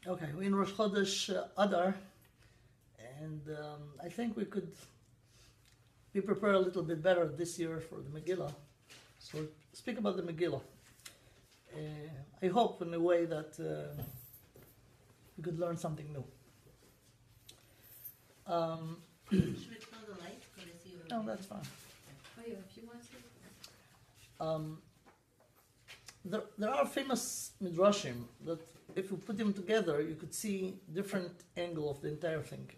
Okay, we're in Rosh Chodesh Adar, and I think we could be prepared a little bit better this year for the Megillah. So we'll speak about the Megillah. I hope in a way that we could learn something new. Should we turn the light? No, that's fine. Oh, you have a few more seconds? There are famous midrashim that if you put them together, you could see different angle of the entire thing.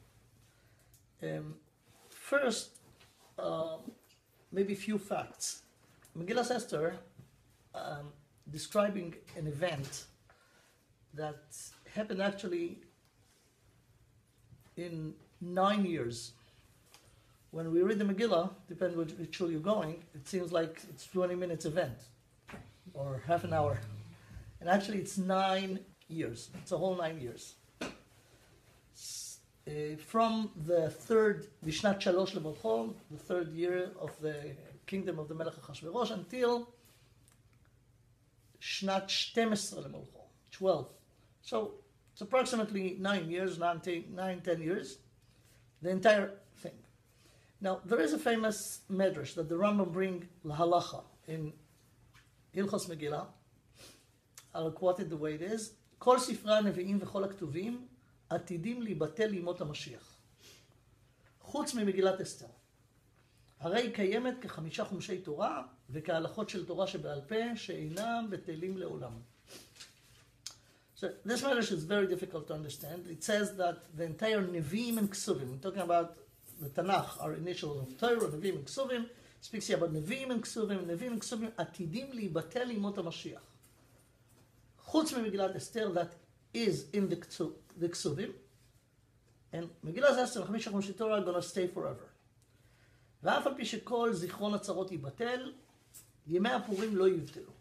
First, maybe a few facts. Megillah Esther describing an event that happened actually in 9 years. When we read the Megillah, depending on which shul you're going, it seems like it's 20 minutes event or half an hour. And actually it's 9 years. It's a whole 9 years. From the third, Vishnat Shalosh Lemalchon, the third year of the kingdom of the Melech Achashverosh, until Shnat 12 Lemalchon, 12. So it's approximately 9 years, 10 years, the entire thing. Now, there is a famous medrash that the Rambam bring lahalacha in Hilchos Megillah. I'll quote it the way it is. כל ספרי הנביאים וכל הכתובים עתידים להיבטל לימות המשיח. חוץ ממגילת אסתר. הרי היא קיימת כ5 חומשי תורה וכהלכות של תורה שבעל פה שאינם בטלים לעולם. So this medrash is very difficult to understand. It says that the entire Nevi'im and Ksuvim, we're talking about the Tanakh, our initials of Torah, Nevi'im and Ksuvim, speaks here about Nevi'im and Ksuvim, עתידים להיבטל לימות המשיח. חוץ ממגילת אסתר, that is in the Ksuvim, and מגילת אסתר, 5 חומשי תורה, are going to stay forever. ואף על פי שכל זיכרון הצרות ייבטל, ימי הפורים לא יבטלו.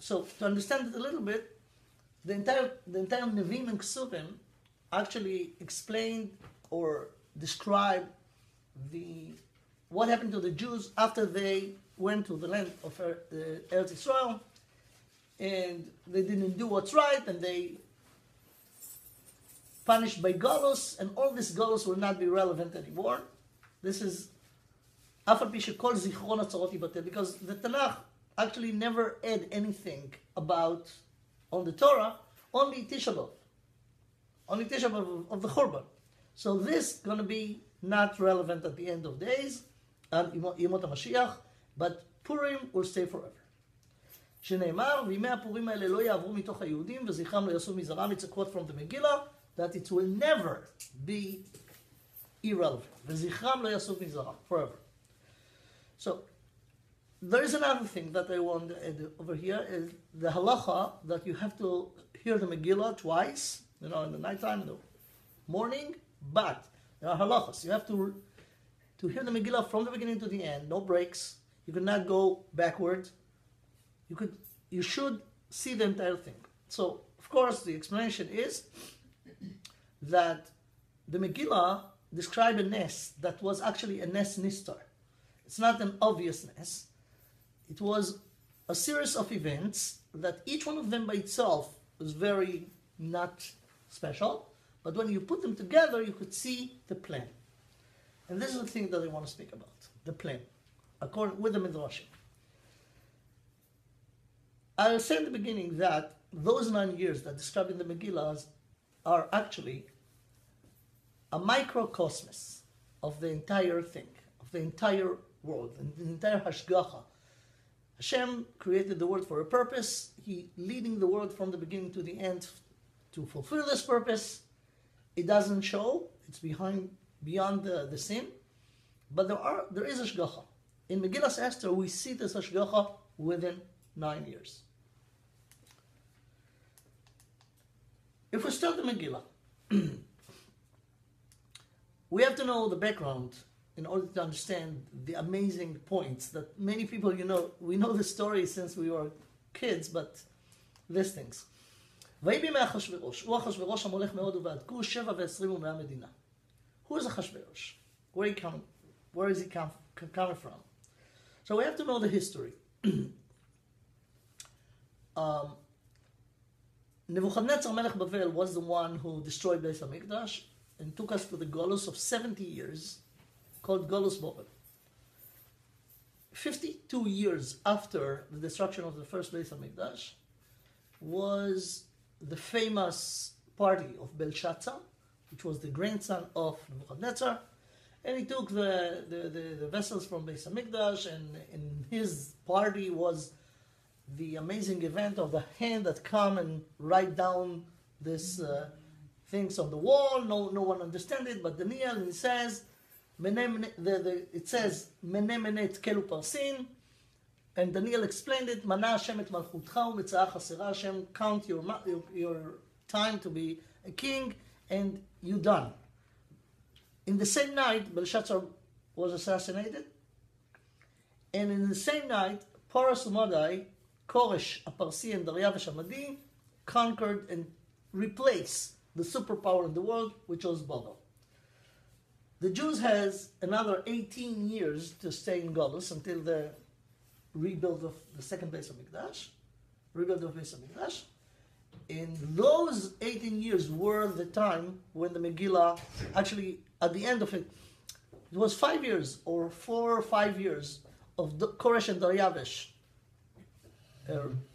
So, to understand it a little bit, the entire Nevi'im and Ksuvim actually explained or described what happened to the Jews after they went to the land of Eretz Israel, and they didn't do what's right, and they punished by Galus, and all this Galus will not be relevant anymore. This is אף על פי שכל זיכרון הצרות ייבטל, because the Tanakh actually never add anything about on the Torah, only Tisha B'Av of the Churban. So this is going to be not relevant at the end of days, and Yemot HaMashiach, but Purim will stay forever. שנאמר, וימי הפורים האלה לא יעברו מתוך היהודים, וזכרם לא יעשו מזרם. It's a quote from the Megillah, that it will never be irrelevant. וזכרם לא יעשו מזרם, forever. So, there is another thing that I want to add over here, is the halacha that you have to hear the Megillah twice, in the nighttime, in the morning, but there are halachas. You have to hear the Megillah from the beginning to the end, no breaks. You cannot go backward. You should see the entire thing. So, of course, the explanation is that the Megillah described a nes that was actually a nes nistar. It's not an obvious nes. It was a series of events that each one of them by itself was very not special, but when you put them together, you could see the plan. And this is the thing that I want to speak about, the plan, according with the Midrashim. I'll say in the beginning that those 9 years that described in the Megillah are actually a microcosmos of the entire thing, of the entire world, and the entire Hashgacha. Hashem created the world for a purpose. He leading the world from the beginning to the end to fulfill this purpose. It doesn't show. It's beyond the sin. But there is Hashgacha. In Megillah Esther, we see this Hashgacha within 9 years. If we start the Megillah, we have to know the background in order to understand the amazing points that many people, we know the story since we were kids, but these things. ויהי בימי אחשוורוש, הוא אחשוורוש המולך מאוד ובעדכו 27 ומאה מדינה. Who is Achashverosh? Where is he coming from? So we have to know the history. Nebuchadnezzar Melech Bavel was the one who destroyed Beis HaMikdash and took us to the Golus of 70 years, called Golus Babel. 52 years after the destruction of the first Beis HaMikdash was the famous party of Belshazzar, which was the grandson of Nebuchadnezzar, and he took the vessels from Beis HaMikdash, and in his party was the amazing event of the hand that come and write down this things on the wall. No one understand it, but Daniel, and he says, it says, Mene mene tkelu parsin, and Daniel explained it, Mana Hashem et malchutcha u'metzah chasera, Hashem count your time to be a king, and you done. In the same night, Belshazzar was assassinated, and in the same night, Porus Umadai, Koresh, a Parsi, and Daryavesh Hamadi conquered and replaced the superpower in the world, which was Babel. The Jews has another 18 years to stay in Golus until the rebuild of the second Beis HaMikdash, rebuild of Beis HaMikdash. And those 18 years were the time when the Megillah, actually at the end of it, it was 5 years or 4 or 5 years of Koresh and Daryavesh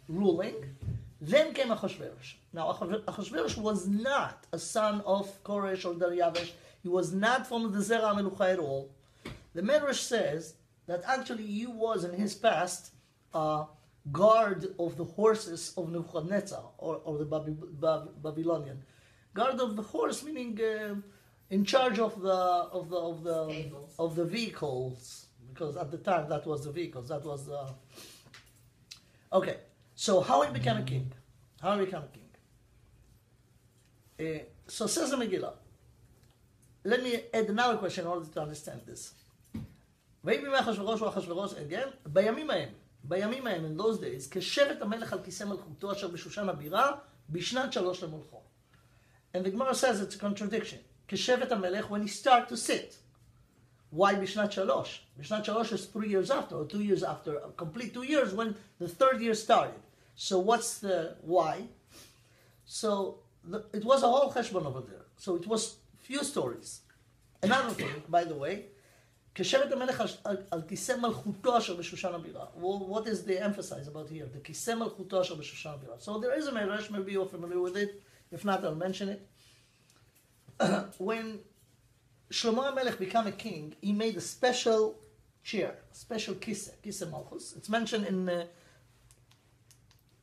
ruling. Then came Achashverosh. Now Achashverosh was not a son of Koresh or Daryavesh. He was not from the Zera HaMelucha at all. The Medrash says that actually he was in his past guard of the horses of Nebuchadnezzar, or the Babylonian. Guard of the horse, meaning in charge of the vehicles, because at the time that was the vehicles. That was the okay. So how he became a king? How he became a king? So says the Megillah. Let me add another question in order to understand this. Again, בימים ההם, in those days, כשבט המלך על כיסא מלכותו אשר בשושן הבירה, בשנת 3 למלכו. And the Gemara says it's a contradiction. כשבט המלך, when he start to sit. Why בשנת 3? בשנת 3 is 3 years after, or 2 years after, a complete 2 years when the third year started. So what's the why? So it was a whole cheshbon over there. So it was few stories. Another thing, by the way, כשבט המלך על כיסא מלכותו אשר בשושן הבירה. What is the emphasis about here? The כיסא מלכותו אשר בשושן הבירה. So there is a Medrash, maybe you're familiar with it. If not, I'll mention it. When Shlomo HaMelech became a king, he made a special chair, a special כיסא malchus. It's mentioned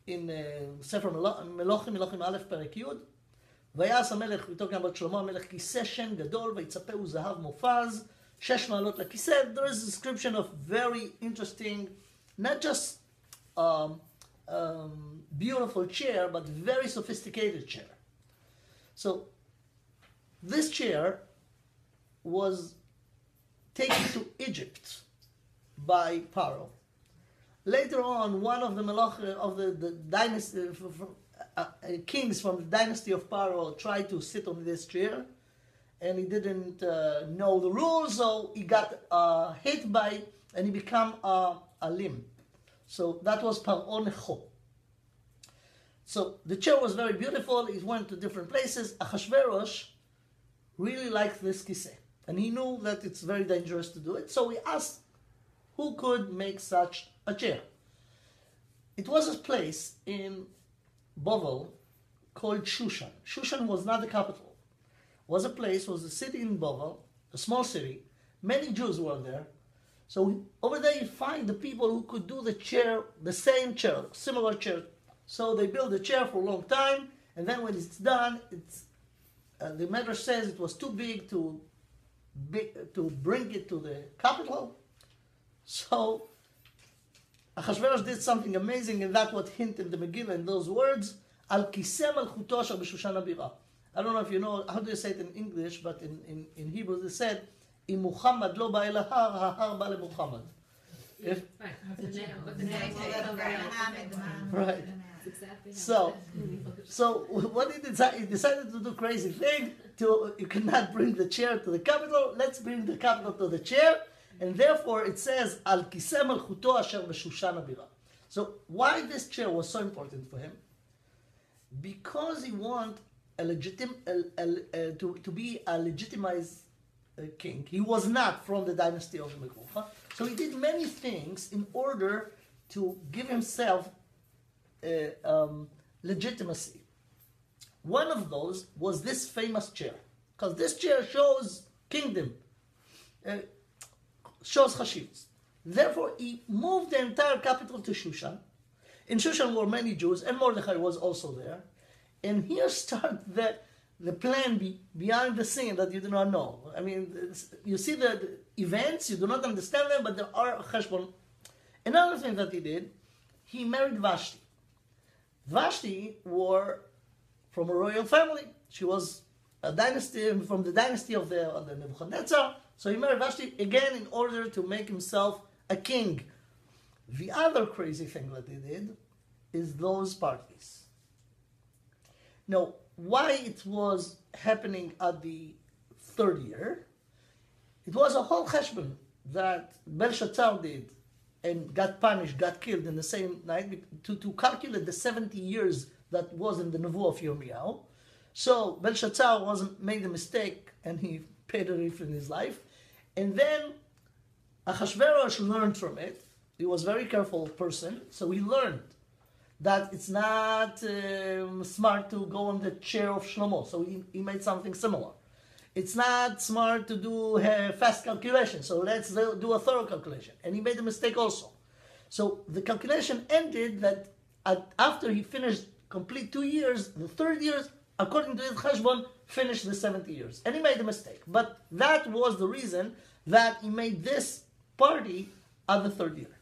in ספר מלוכים א' פרק י'. ויעש המלך, we're talking about שלמה המלך, כיסא שן גדול, ויצפהו זהב מופז, 6 מעלות לכיסא. There is a description of very interesting, not just beautiful chair, but very sophisticated chair. So this chair was taken to Egypt by Pharaoh. Later on, one of the the dynasty, kings from the dynasty of Pharaoh tried to sit on this chair, and he didn't know the rules, so he got hit by, and he became a limb. So that was Paro Necho. So the chair was very beautiful. He went to different places. Achashverosh really liked this kiseh, and he knew that it's very dangerous to do it. So he asked who could make such a chair. It was a place in Bovel called Shushan. Shushan was not the capital. Was a place, was a city in Bovel, a small city. Many Jews were there. So over there you find the people who could do the chair, the same chair, similar chair. So they built the chair for a long time, and then when it's done, the Medrash says it was too big to bring it to the capital. So Achashverosh did something amazing, and that's what hinted in the Megillah in those words, Al kiseh malchuto asher b'shushan habira. I don't know if you know, how do you say it in English, but in Hebrew they said, Im Muhammad lo ba el har, ha-har ba le Muhammad. Right. So what he decided to do crazy thing, you cannot bring the chair to the capital, let's bring the capital to the chair, and therefore it says, Al kiseh malchuto asher b'shushan habira. So why this chair was so important for him? because he wanted to be a legitimized king. He was not from the dynasty of Megillah, so he did many things in order to give himself legitimacy. One of those was this famous chair, because this chair shows kingdom, shows Chashivas. Therefore, he moved the entire capital to Shushan. In Shushan were many Jews, and Mordechai was also there. And here starts the plan behind the scene that you do not know. I mean, you see the events, you do not understand them, but there are cheshbon. Another thing that he did, he married Vashti. Vashti were from a royal family. She was a dynasty, from the dynasty of the Nebuchadnezzar. So he married Vashti again in order to make himself a king. The other crazy thing that he did is those parties. Now, why it was happening at the third year? It was a whole cheshbon that Belshazzar did and got punished, got killed in the same night to calculate the 70 years that was in the Nevuah of Yirmiyahu. So Belshazzar made a mistake and he paid a riff in his life. And then Achashverosh learned from it. He was a very careful person, so he learned that it's not smart to go on the chair of Shlomo. So he made something similar. It's not smart to do fast calculation, so let's do a thorough calculation. And he made a mistake also. So the calculation ended that after he finished complete 2 years, the third year, according to his cheshbon, finished the 70 years. And he made a mistake. But that was the reason that he made this party at the third year.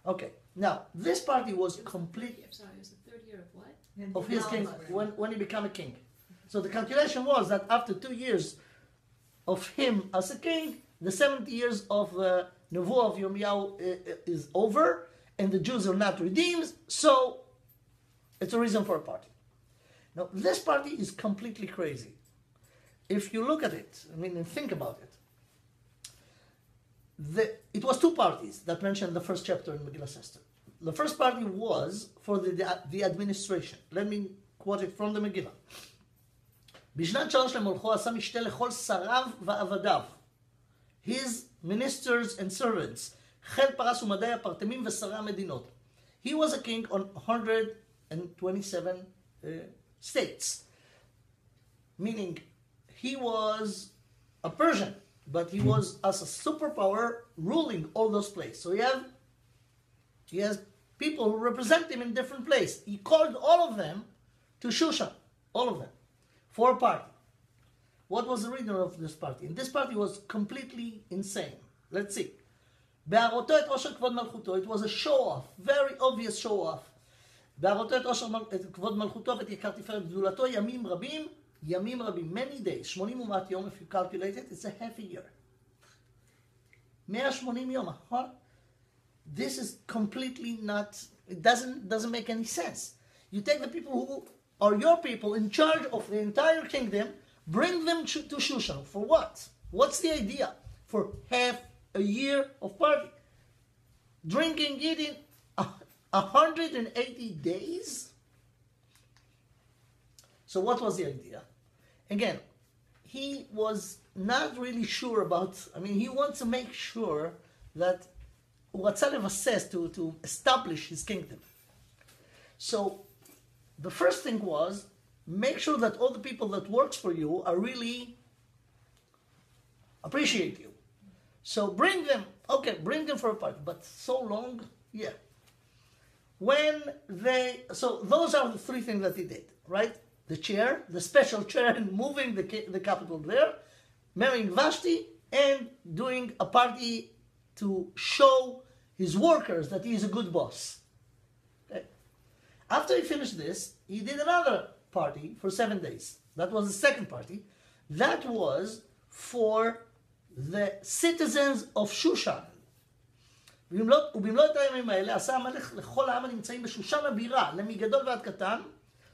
Okay, now, this party was complete... I'm sorry, it was the third year of what? Of his king, when he became a king. So the calculation was that after 2 years of him as a king, the 70 years of the Nevuah of Yirmiyahu is over, and the Jews are not redeemed, so it's a reason for a party. Now, this party is completely crazy. If you look at it, I mean, and think about it, it was 2 parties that mentioned in the first chapter in Megillah Esther. The first party was for the administration. Let me quote it from the Megillah. בשנת 3 למולכו עשה משתה לכל שריו ועבדיו. His ministers and servants. חיל פרס ומדי הפרטמים ושרי המדינות. He was a king on 127 states. Meaning, he was a Persian, but he was as a superpower ruling all those places. So he has people who represent him in different places. He called all of them to Shushan, all of them, for a party. What was the reason of this party? And this party was completely insane. Let's see. בהראותו את עושר כבוד מלכותו, it was a show-off, very obvious show-off. בהראותו את עושר כבוד מלכותו ואת יקר תפארת גדולתו ימים רבים, many days, 80 ומעט יום, if you calculate it, it's a half a year. 180 יום, huh? This is completely not, it doesn't make any sense. You take the people who are your people in charge of the entire kingdom, bring them to Shushan. For what? What's the idea? For half a year of party. Drinking, eating, 180 days? So what was the idea? Again, he was not really sure about, he wants to make sure that Ratzalev says to establish his kingdom. So the first thing was, make sure that all the people that works for you are really appreciate you. So bring them for a party, but so long, yeah. So those are the 3 things that he did, right? The chair, the special chair, and moving the capital there, marrying Vashti, and doing a party to show his workers that he is a good boss. Okay. After he finished this, he did another party for 7 days. That was the second party. That was for the citizens of Shushan. ובמלוא הימים האלה עשה המלך לכל העם הנמצאים בשושן הבירה, למגדול ועד קטן.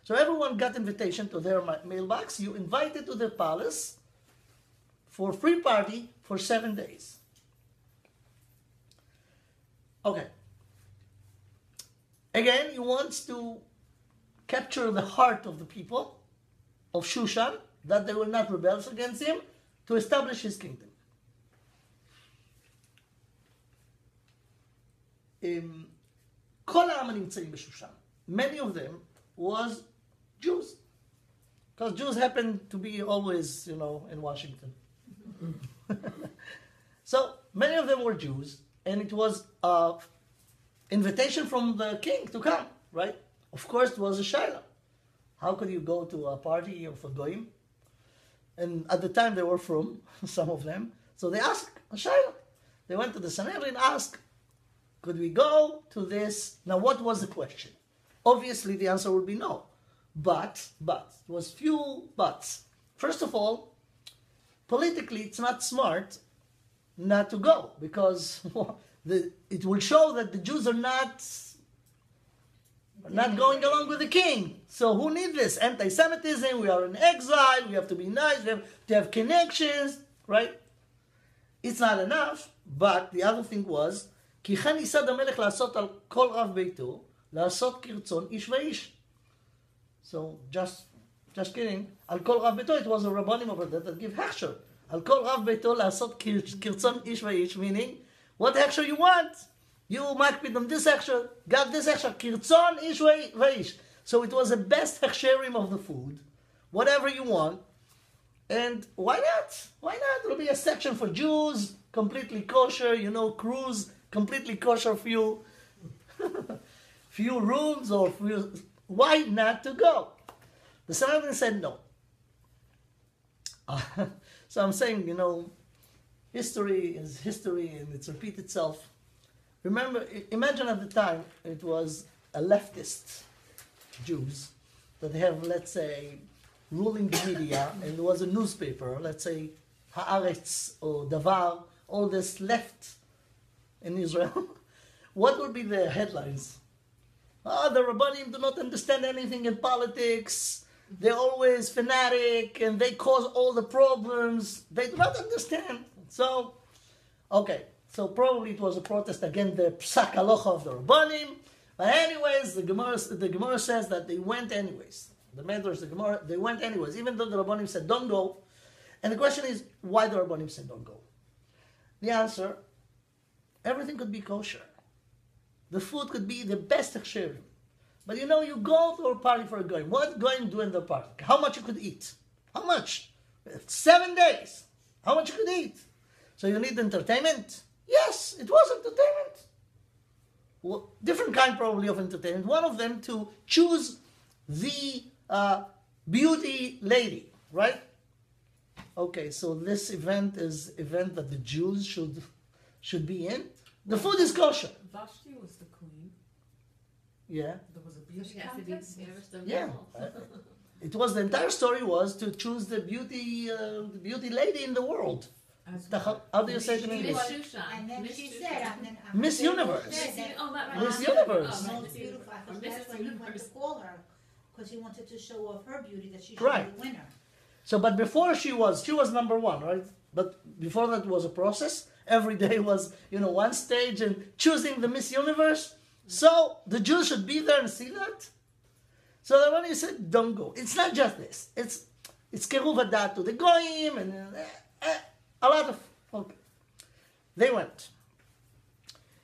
So everyone got invitation to their mailbox. You invited to the palace for free party for 7 days. Okay. Again, he wants to capture the heart of the people of Shushan, that they will not rebel against him, to establish his kingdom. כל העם הנמצאים בשושן, many of them was Jews, because Jews happen to be always, in Washington. So many of them were Jews, and it was an invitation from the king to come, right? Of course, it was a shaila. How could you go to a party of a goyim? And at the time they were from, some of them, so they asked a shaila. They went to the Sanhedrin and asked, could we go to this? Now, what was the question? Obviously, the answer would be no. But, it was few buts. First of all, politically, it's not smart not to go, because it will show that the Jews are not going along with the king. So who needs this? Anti-Semitism, we are in exile, we have to be nice, we have to have connections, right? It's not enough, but the other thing was, כי כן ייסד המלך לעשות על כל רב ביתו, לעשות כרצון איש ואיש. So, just kidding, על כל רב ביתו, it was a rabbanim over there that give hechsher. על כל רב ביתו לעשות כרצון איש ואיש, meaning, what hechsher you want? You מקפיד on this hechsher, got this hechsher, כרצון איש ואיש. So it was the best hechsherim of the food, whatever you want, and why not? Why not? There will be a section for Jews, completely kosher, cruise, completely kosher, few rooms, or why not to go? The Sanhedrin said no. So I'm saying, history is history and it's repeat itself. Remember, imagine at the time it was a leftist Jews that have, let's say, ruling the media, and there was a newspaper, let's say Haaretz or Davar, all this left in Israel. What would be the headlines? The Rabbanim do not understand anything in politics. They're always fanatic and they cause all the problems. They do not understand. So, okay. So probably it was a protest against the psak halacha of the Rabbanim. But anyways, the Gemara says that they went anyways. The Medrash, the Gemara, they went anyways, even though the Rabbanim said don't go. And the question is, why the Rabbanim said don't go? The answer, everything could be kosher. The food could be the best hechsherim. But you go to a party for a goyim. What goyim do in the party? How much you could eat? How much? 7 days. How much you could eat? So you need entertainment? Yes, it was entertainment. Well, different kind probably of entertainment. One of them to choose the beauty lady, right? Okay, so this event is event that the Jews should be in. The food is kosher. Vashti was the queen. Yeah. There was a beauty contest. Yeah. It was, the entire story was to choose the beauty lady in the world. How do you say it in English? And then she said, Miss Universe. Miss Universe. Most beautiful. That's why he went to call her, because he wanted to show off her beauty, that she should Right. be the winner. So, but before she was number one, right? But before that was a process. Every day was, one stage and choosing the Miss Universe. So the Jews should be there and see that. So the one he said, don't go. It's not just this. It's keruv hadat to the goyim and a lot of. Okay. They went.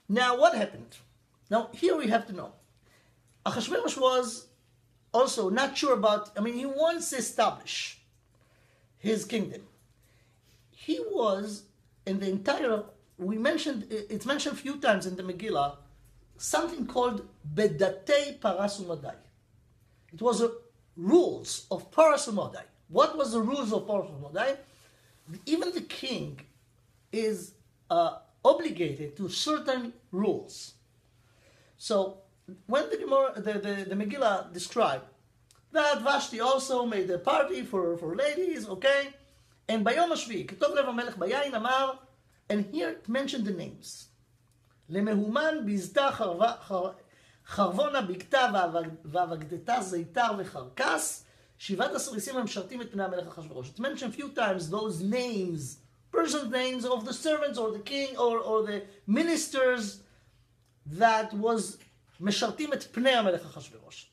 Now what happened? Now here we have to know. Achashverosh was also not sure about. He wants to establish his kingdom. He was in the entire. It's mentioned a few times in the Megillah, something called bedatei paras umadai. It was rules of paras umadai. What was the rules of paras umadai? Even the king is obligated to certain rules. So when the Megillah described that Vashti also made a party for ladies, okay? And ביום השביעי, כתוב לב המלך ביין, אמר, and here it mentioned the names. למהומן בזתה חרבונה בקתה ואבגדתה זיתר וחרקס, 17 איסים המשרתים את פני המלך אחשוורוש. It mentioned a few times those names, person's names of the servants or the king or the ministers that was משרתים את פני המלך אחשוורוש.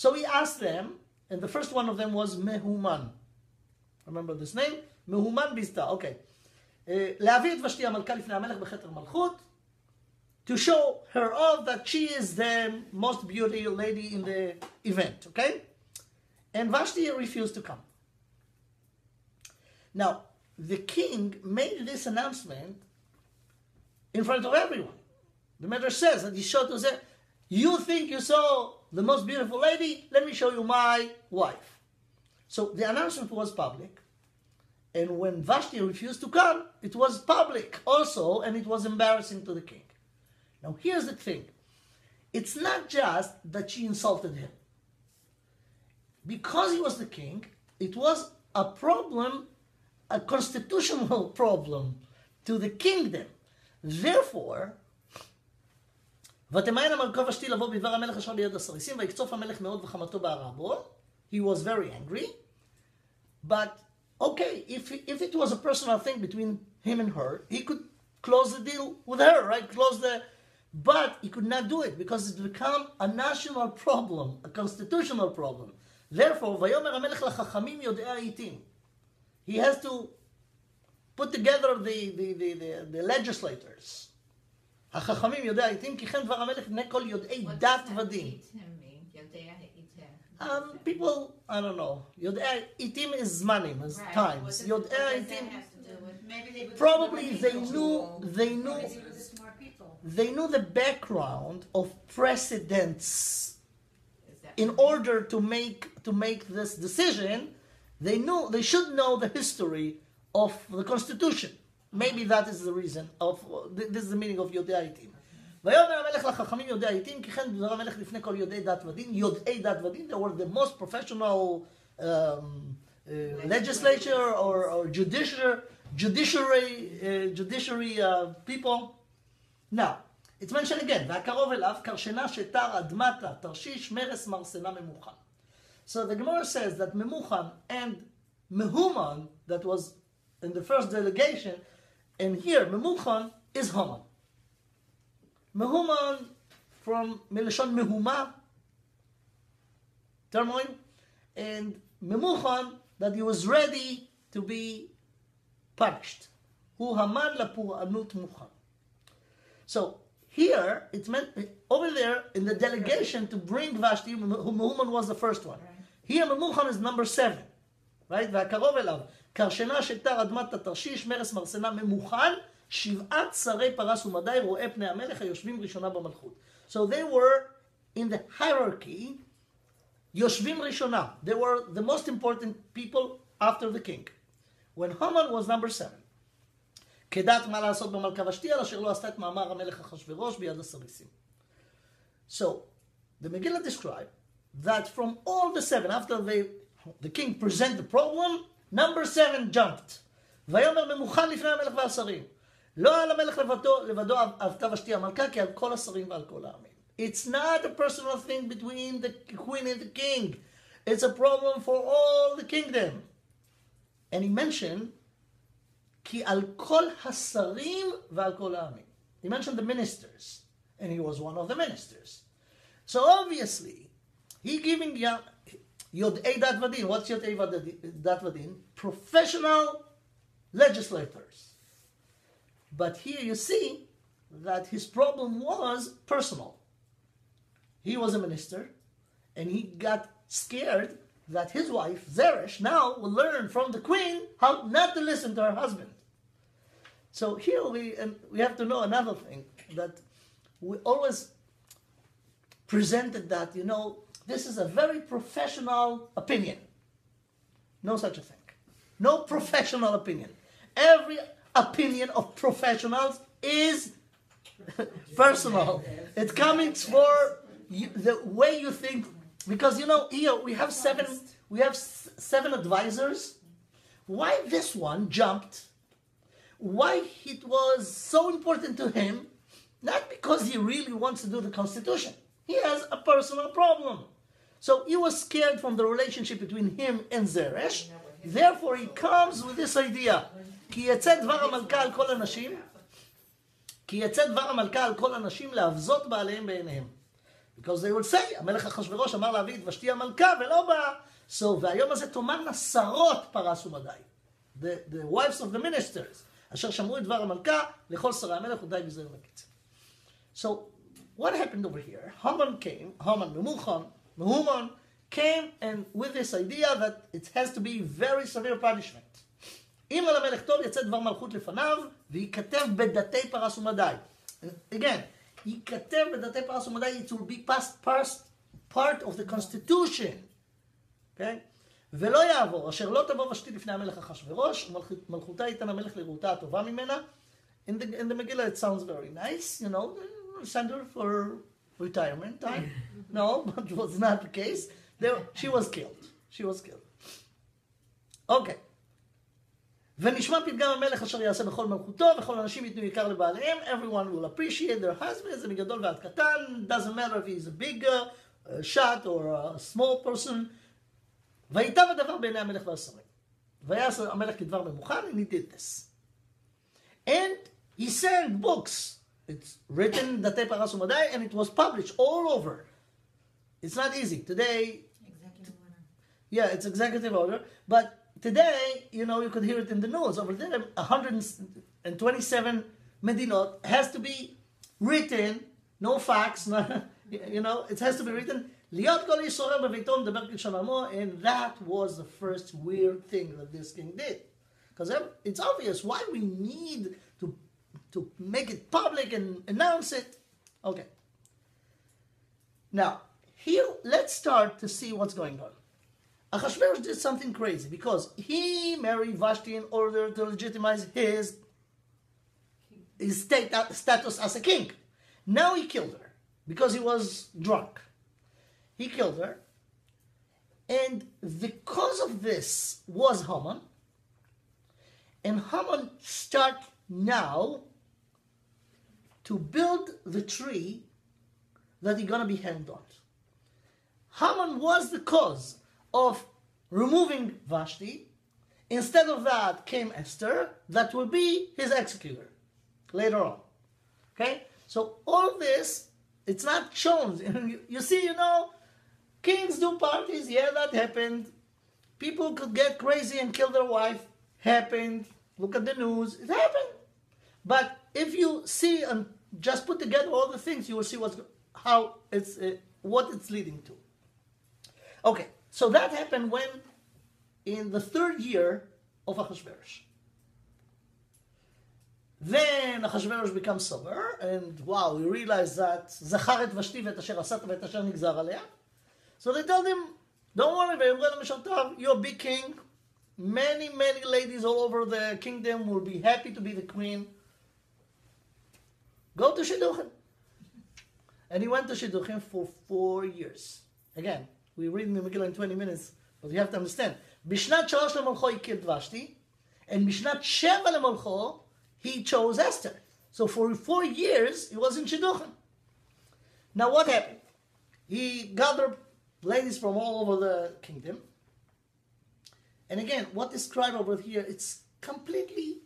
So he asked them, and the first one of them was Mehuman. Remember this name? Mehuman Bizta, okay. להביא את ושתי המלכה לפני המלך בכתר מלכות, to show her off that she is the most beautiful lady in the event, okay? And Vashti refused to come. Now, the king made this announcement in front of everyone. The Medrash says that he showed to them, you think you saw the most beautiful lady? Let me show you my wife. So the announcement was public. And when Vashti refused to come, it was public also, and it was embarrassing to the king. Now here's the thing. It's not just that she insulted him. Because he was the king, it was a problem, a constitutional problem to the kingdom. Therefore, ותמיין המלכה ושתי לבוא בדבר המלך אשר ליד הסריסים, ויקצוף המלך מאוד וחמתו בערה בו. He was very angry. But, okay, if it was a personal thing between him and her, he could close the deal with her, right? But he could not do it because it's become a national problem, a constitutional problem. Therefore, ויאמר המלך לחכמים יודעי העיתים. He has to put together the legislators. החכמים יודעי העיתים, כי כן דבר המלך בני כל יודעי דת ודין. People, I don't know. יודעי העיתים is zmanim, is times. יודעי העיתים, probably they knew the background of precedents. In order to make this decision, they should know the history of the Constitution. Maybe that is the reason of this is the meaning of יודעי העיתים. ויאמר המלך לחכמים יודעי העיתים, כי כן דבר המלך לפני כל יודעי דת ודין, יודעי דת ודין, they were the most professional legislature or judiciary people. Now, it's mentioned again, והקרוב אליו, קרשנה שתר אדמתה, תרשיש, מרס, מרסנה, ממוכן. So the Gemara says that Memuchan and Mehuman, that was in the first delegation, and here Memuchan is Haman. Mehuman from Milashon Mehuma, turmoil, and Memuchan that he was ready to be punished. Hu Haman lapur'anut Muchan. So here it's meant over there in the delegation to bring Vashti. Mehuman was the first one. Here Memuchan is number 7, right? והקרוב אליו, קרשנה שתר אדמת התרשיש, מרס מרסנה ממוכן, 7 שרי פרס ומדי, רואה פני המלך, היושבים ראשונה במלכות. So they were in the hierarchy, יושבים ראשונה. They were the most important people after the king. When Haman was number 7. כדעת מה לעשות במלכה ושתי, על אשר לא עשתה את מאמר המלך אחשוורוש ביד הסריסים. So, the Megillah described that from all the 7, after the king presented the problem, number 7 jumped. ויאמר ממוכן לפני המלך והשרים. לא על המלך לבדו אהבתה ושתי המלכה, כי על כל השרים ועל כל העמים. It's not a personal thing between the queen and the king. It's a problem for all the kingdom. And he mentioned, כי על כל השרים ועל כל העמים. He mentioned the ministers. And he was one of the ministers. So obviously, he giving יודעי דת ודין. What's יודעי דת ודין? Professional legislators. But here you see that his problem was personal. He was a minister, and he got scared that his wife, Zeresh, now will learn from the queen how not to listen to her husband. So here we have to know another thing, that we always presented that, this is a very professional opinion. No such a thing. No professional opinion. Every opinion of professionals is personal. It's coming for the way you think. Because here we have seven advisors. Why this one jumped? Why it was so important to him? Not because he really wants to do the Constitution. He has a personal problem. So he was scared from the relationship between him and Zeresh. Therefore he comes with this idea. כי יצא דבר המלכה על כל הנשים, להבזות בעליהם בעיניהם. because they would say, המלך אחשוורוש אמר להביא את ושתי המלכה ולא בא. So, והיום הזה תאמרנה שרות פרס ומדי. The wives of the ministers, אשר שמעו את דבר המלכה, לכל שרי המלך ודי גזר לקיצר. So, what happened over here? Haman came and with this idea that it has to be very severe punishment. אם על המלך טוב יצא דבר מלכות לפניו, וייכתב בדתי פרס ומדי. Again, ייכתב בדתי פרס ומדי, it will be part of the constitution. Okay? ולא יעבור, אשר לא תבוא ושתי לפני המלך אחשוורוש, ומלכותה ייתן המלך לראותה הטובה ממנה. In the Megillah it sounds very nice, send her for retirement time. No, but it was not the case. She was killed. Okay. ונשמע פתגם המלך אשר יעשה בכל מלכותו, וכל אנשים ייתנו יקר לבעליהם, everyone will appreciate their husband, זה מגדול ועד קטן, doesn't matter if he's a big shot or a small person. וייטב הדבר בעיני המלך והשרים. ויעשה המלך כדבר ממוכן, and he did this. And he sent books. It's written, דתי פרס ומדי, and it was published all over. It's not easy. Today, Executive order. yeah, it's executive order, but today, you could hear it in the news. Over there, 127 medinot has to be written, no fax, it has to be written. להיות כל איש שורר בביתו מדבר כלשון עמו, and that was the first weird thing that this king did. Because it's obvious why we need to make it public and announce it. Okay. Now, here, let's start to see what's going on. Achashverosh did something crazy because he married Vashti in order to legitimize his status as a king. Now he killed her because he was drunk. He killed her. And the cause of this was Haman. And Haman start now to build the tree that he's going to be hanged on. Haman was the cause of removing Vashti. Instead of that came Esther, that will be his executor later on. Okay? So all this, it's not shown. You see, kings do parties. Yeah, that happened. People could get crazy and kill their wife. Happened. Look at the news. It happened. But if you see and just put together all the things, you will see what it's leading to. Okay, so that happened when, in the 3rd year of Achashverosh. Then Achashverosh becomes sober, and wow, he realized that זכר את ושתי ואת אשר עשת ואת אשר נגזר עליה. So they told him, don't worry, ויאמרו למשרתיו, you're a big king. Many ladies all over the kingdom will be happy to be the queen. Go to Shidduchim. And he went to Shidduchim for 4 years. Again, we read in the Megillah in 20 minutes, but you have to understand. בשנת 3 למלכו he killed Vashti, and בשנת 7 למלכו he chose Esther. So for 4 years, he was in Shidduchim. Now what happened? He gathered ladies from all over the kingdom. And again, what described over here, it's completely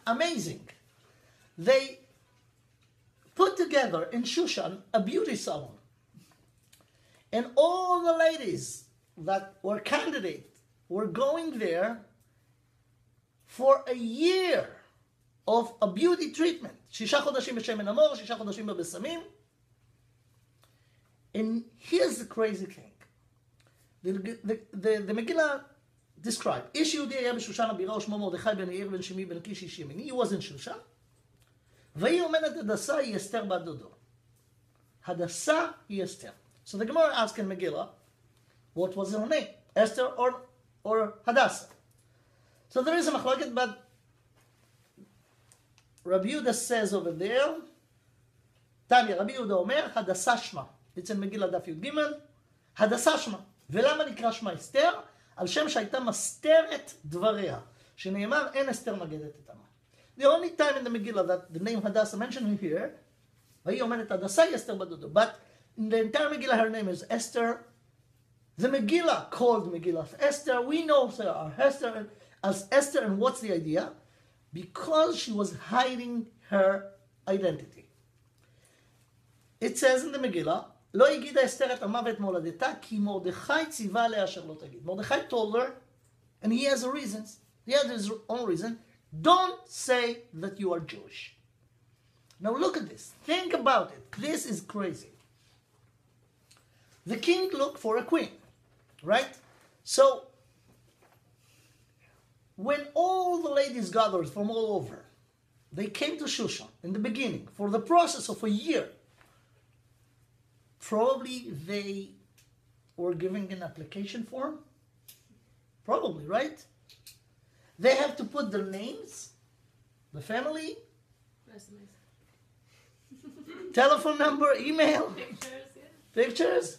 amazing. They put together in Shushan a beauty salon. And all the ladies that were candidates were going there for a year of a beauty treatment. 6 חודשים בשמן המור, 6 חודשים בבשמים. And here's the crazy thing. The Megillah described, איש יהודי היה בשושן הבירה ושמו מרדכי בן יאיר בן שמי בן קיש איש ימיני. He was in Shushan. והיא אומרת הדסה היא אסתר בת דודו. הדסה היא אסתר. So the Gemara asks in Megillah, what was her name? Esther or Hadassah? So there is a machloket, but Rabbi Yehuda says over there, Tanya, Rabbi Yehuda אומר, Hadassah shma. It's in Megillah דף י"ג, Hadassah shma. ולמה נקרא שמה אסתר? על שם שהייתה מסתרת דבריה, שנאמר אין אסתר מגדת את עמה. The only time in the Megillah that the name Hadassah mentioned here, והיא אומרת הדסה היא אסתר בת דודו. But in the entire Megillah her name is Esther. The Megillah called Megillah Esther. We know her Esther as Esther, and what's the idea? Because she was hiding her identity. it says in the Megillah, לא הגידה אסתר את עמה ואת מולדתה, כי מרדכי ציווה עליה אשר לא תגיד. Mordechai told her, and he has a reason, he has his own reason, don't say that you are Jewish. Now look at this. Think about it. This is crazy. The king looked for a queen, right? So, when all the ladies gathered from all over, they came to Shushan in the beginning for the process of a year. Probably they were giving an application form. Probably, right? They have to put their names, the family, Resumes. telephone number, email, Pictures, yeah. pictures.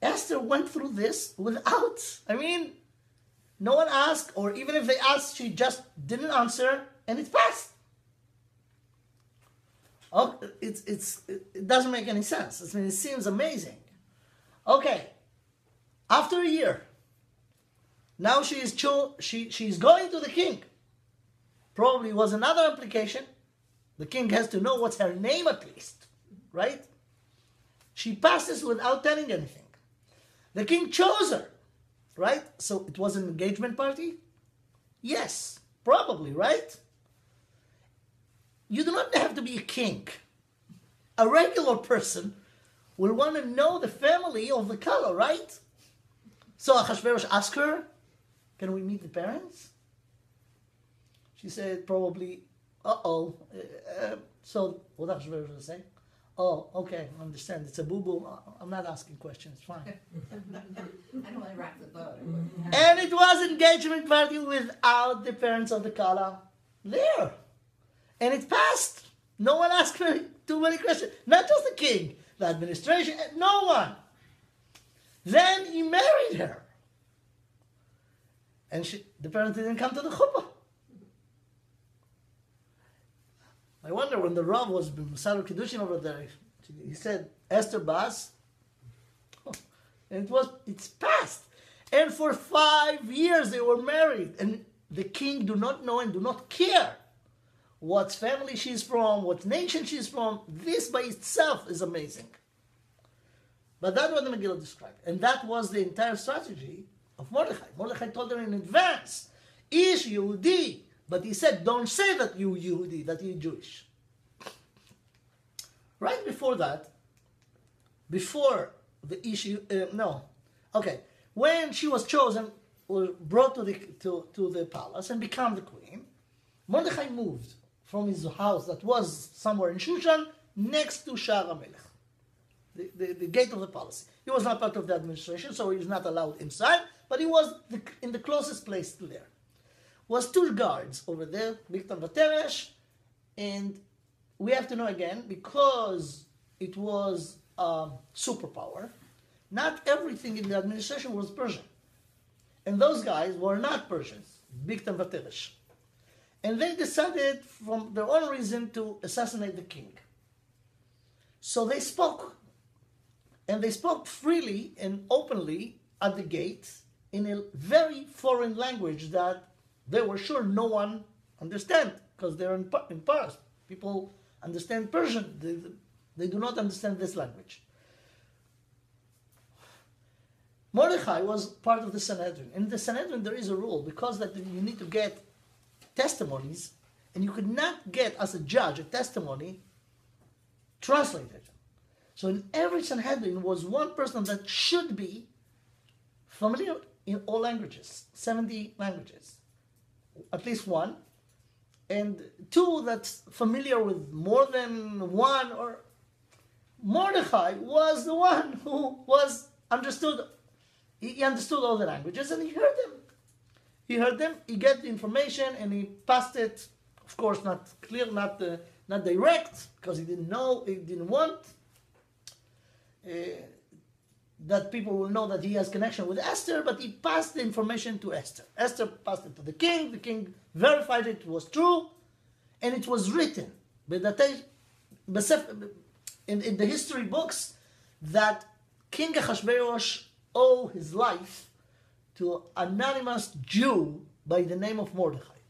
Esther went through this without, no one asked, or even if they asked, she just didn't answer, and it passed. Oh, it doesn't make any sense. It seems amazing. Okay, after a year, now she's going to the king. Probably was another application. The king has to know what's her name at least, right? She passes without telling anything. The king chose her, right? So it was an engagement party? Yes, probably, right? You do not have to be a king. A regular person will want to know the family of the color, right? So Achashverosh asked her, can we meet the parents? She said probably, uh-oh. So what Achashverosh was saying? Oh, okay, I understand. It's a boo-boo. I'm not asking questions. Fine. I don't want to rock the boat. And it was engagement party without the parents of the Kala there. And it passed. No one asked me too many questions. Not just the king, the administration, no one. Then he married her. And the parents didn't come to the chuppah. I wonder when the Rav was Masar Kiddushin over there, he said, Esther Bas. And it's passed. And for 5 years they were married. And the king do not know and do not care what family she's from, what nation she's from. This by itself is amazing. But that's what the Megillah described. And that was the entire strategy of Mordechai. Mordechai told her in advance, Ish Yehudi. But he said, don't say that you Yehudi, that you're Jewish. Right before that, before the issue, when she was chosen, was brought to the palace and become the queen, Mordechai moved from his house that was somewhere in Shushan next to Shar HaMelech, the gate of the palace. He was not part of the administration, so he was not allowed inside, but he was in the closest place to there. Was 2 guards over there, Biktam Vateresh, and we have to know again, because it was a superpower, not everything in the administration was Persian. And those guys were not Persians, Biktam Vateresh. And they decided, from their own reason, to assassinate the king. So they spoke. And they spoke freely and openly at the gate in a very foreign language that they were sure no one understand, because they're in Paris. People understand Persian. They do not understand this language. Mordechai was part of the Sanhedrin. In the Sanhedrin there is a rule, because that you need to get testimonies, and you could not get, as a judge, a testimony translated. So in every Sanhedrin was one person that should be familiar in all languages, 70 languages. At least one, and 2 that's familiar with more than one. Or Mordechai was the one who was understood. He understood all the languages, and he heard them. He got the information, and he passed it. Of course, not clear, not direct, because he didn't know, he didn't want that people will know that he has connection with Esther, but he passed the information to Esther. Esther passed it to the king verified it was true, and it was written in the history books that King Achashverosh owed his life to an anonymous Jew by the name of Mordechai.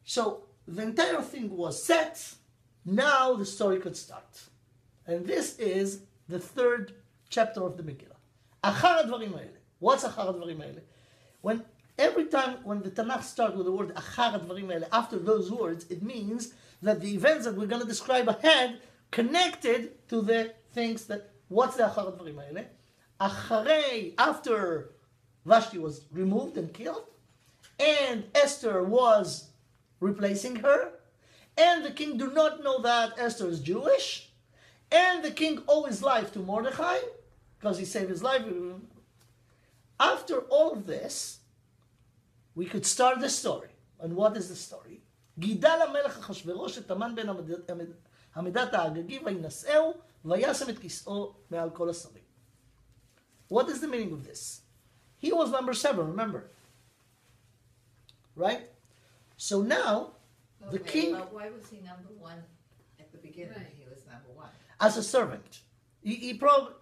So the entire thing was set. Now the story could start. And this is the third chapter of the Megillah. אחר הדברים האלה. What's אחר הדברים האלה? Every time when the Tanakh starts with the word אחר הדברים האלה, after those words, it means that the events that we're going to describe ahead connected to the things that, what's the אחר הדברים האלה? אחרי, after Vashti was removed and killed, and Esther was replacing her, and the king do not know that Esther is Jewish, and the king owes his life to Mordechai, because he saved his life. After all of this, we could start the story. And what is the story? גידל המלך אחשוורוש את המן בן המדת האגגי וינשאהו וישם את כיסאו מעל כל השרים. What is the meaning of this? He was number 7, remember? Right? So now, the king... But why was he number 1 at the beginning? Right. He was number 1. As a servant. He probably...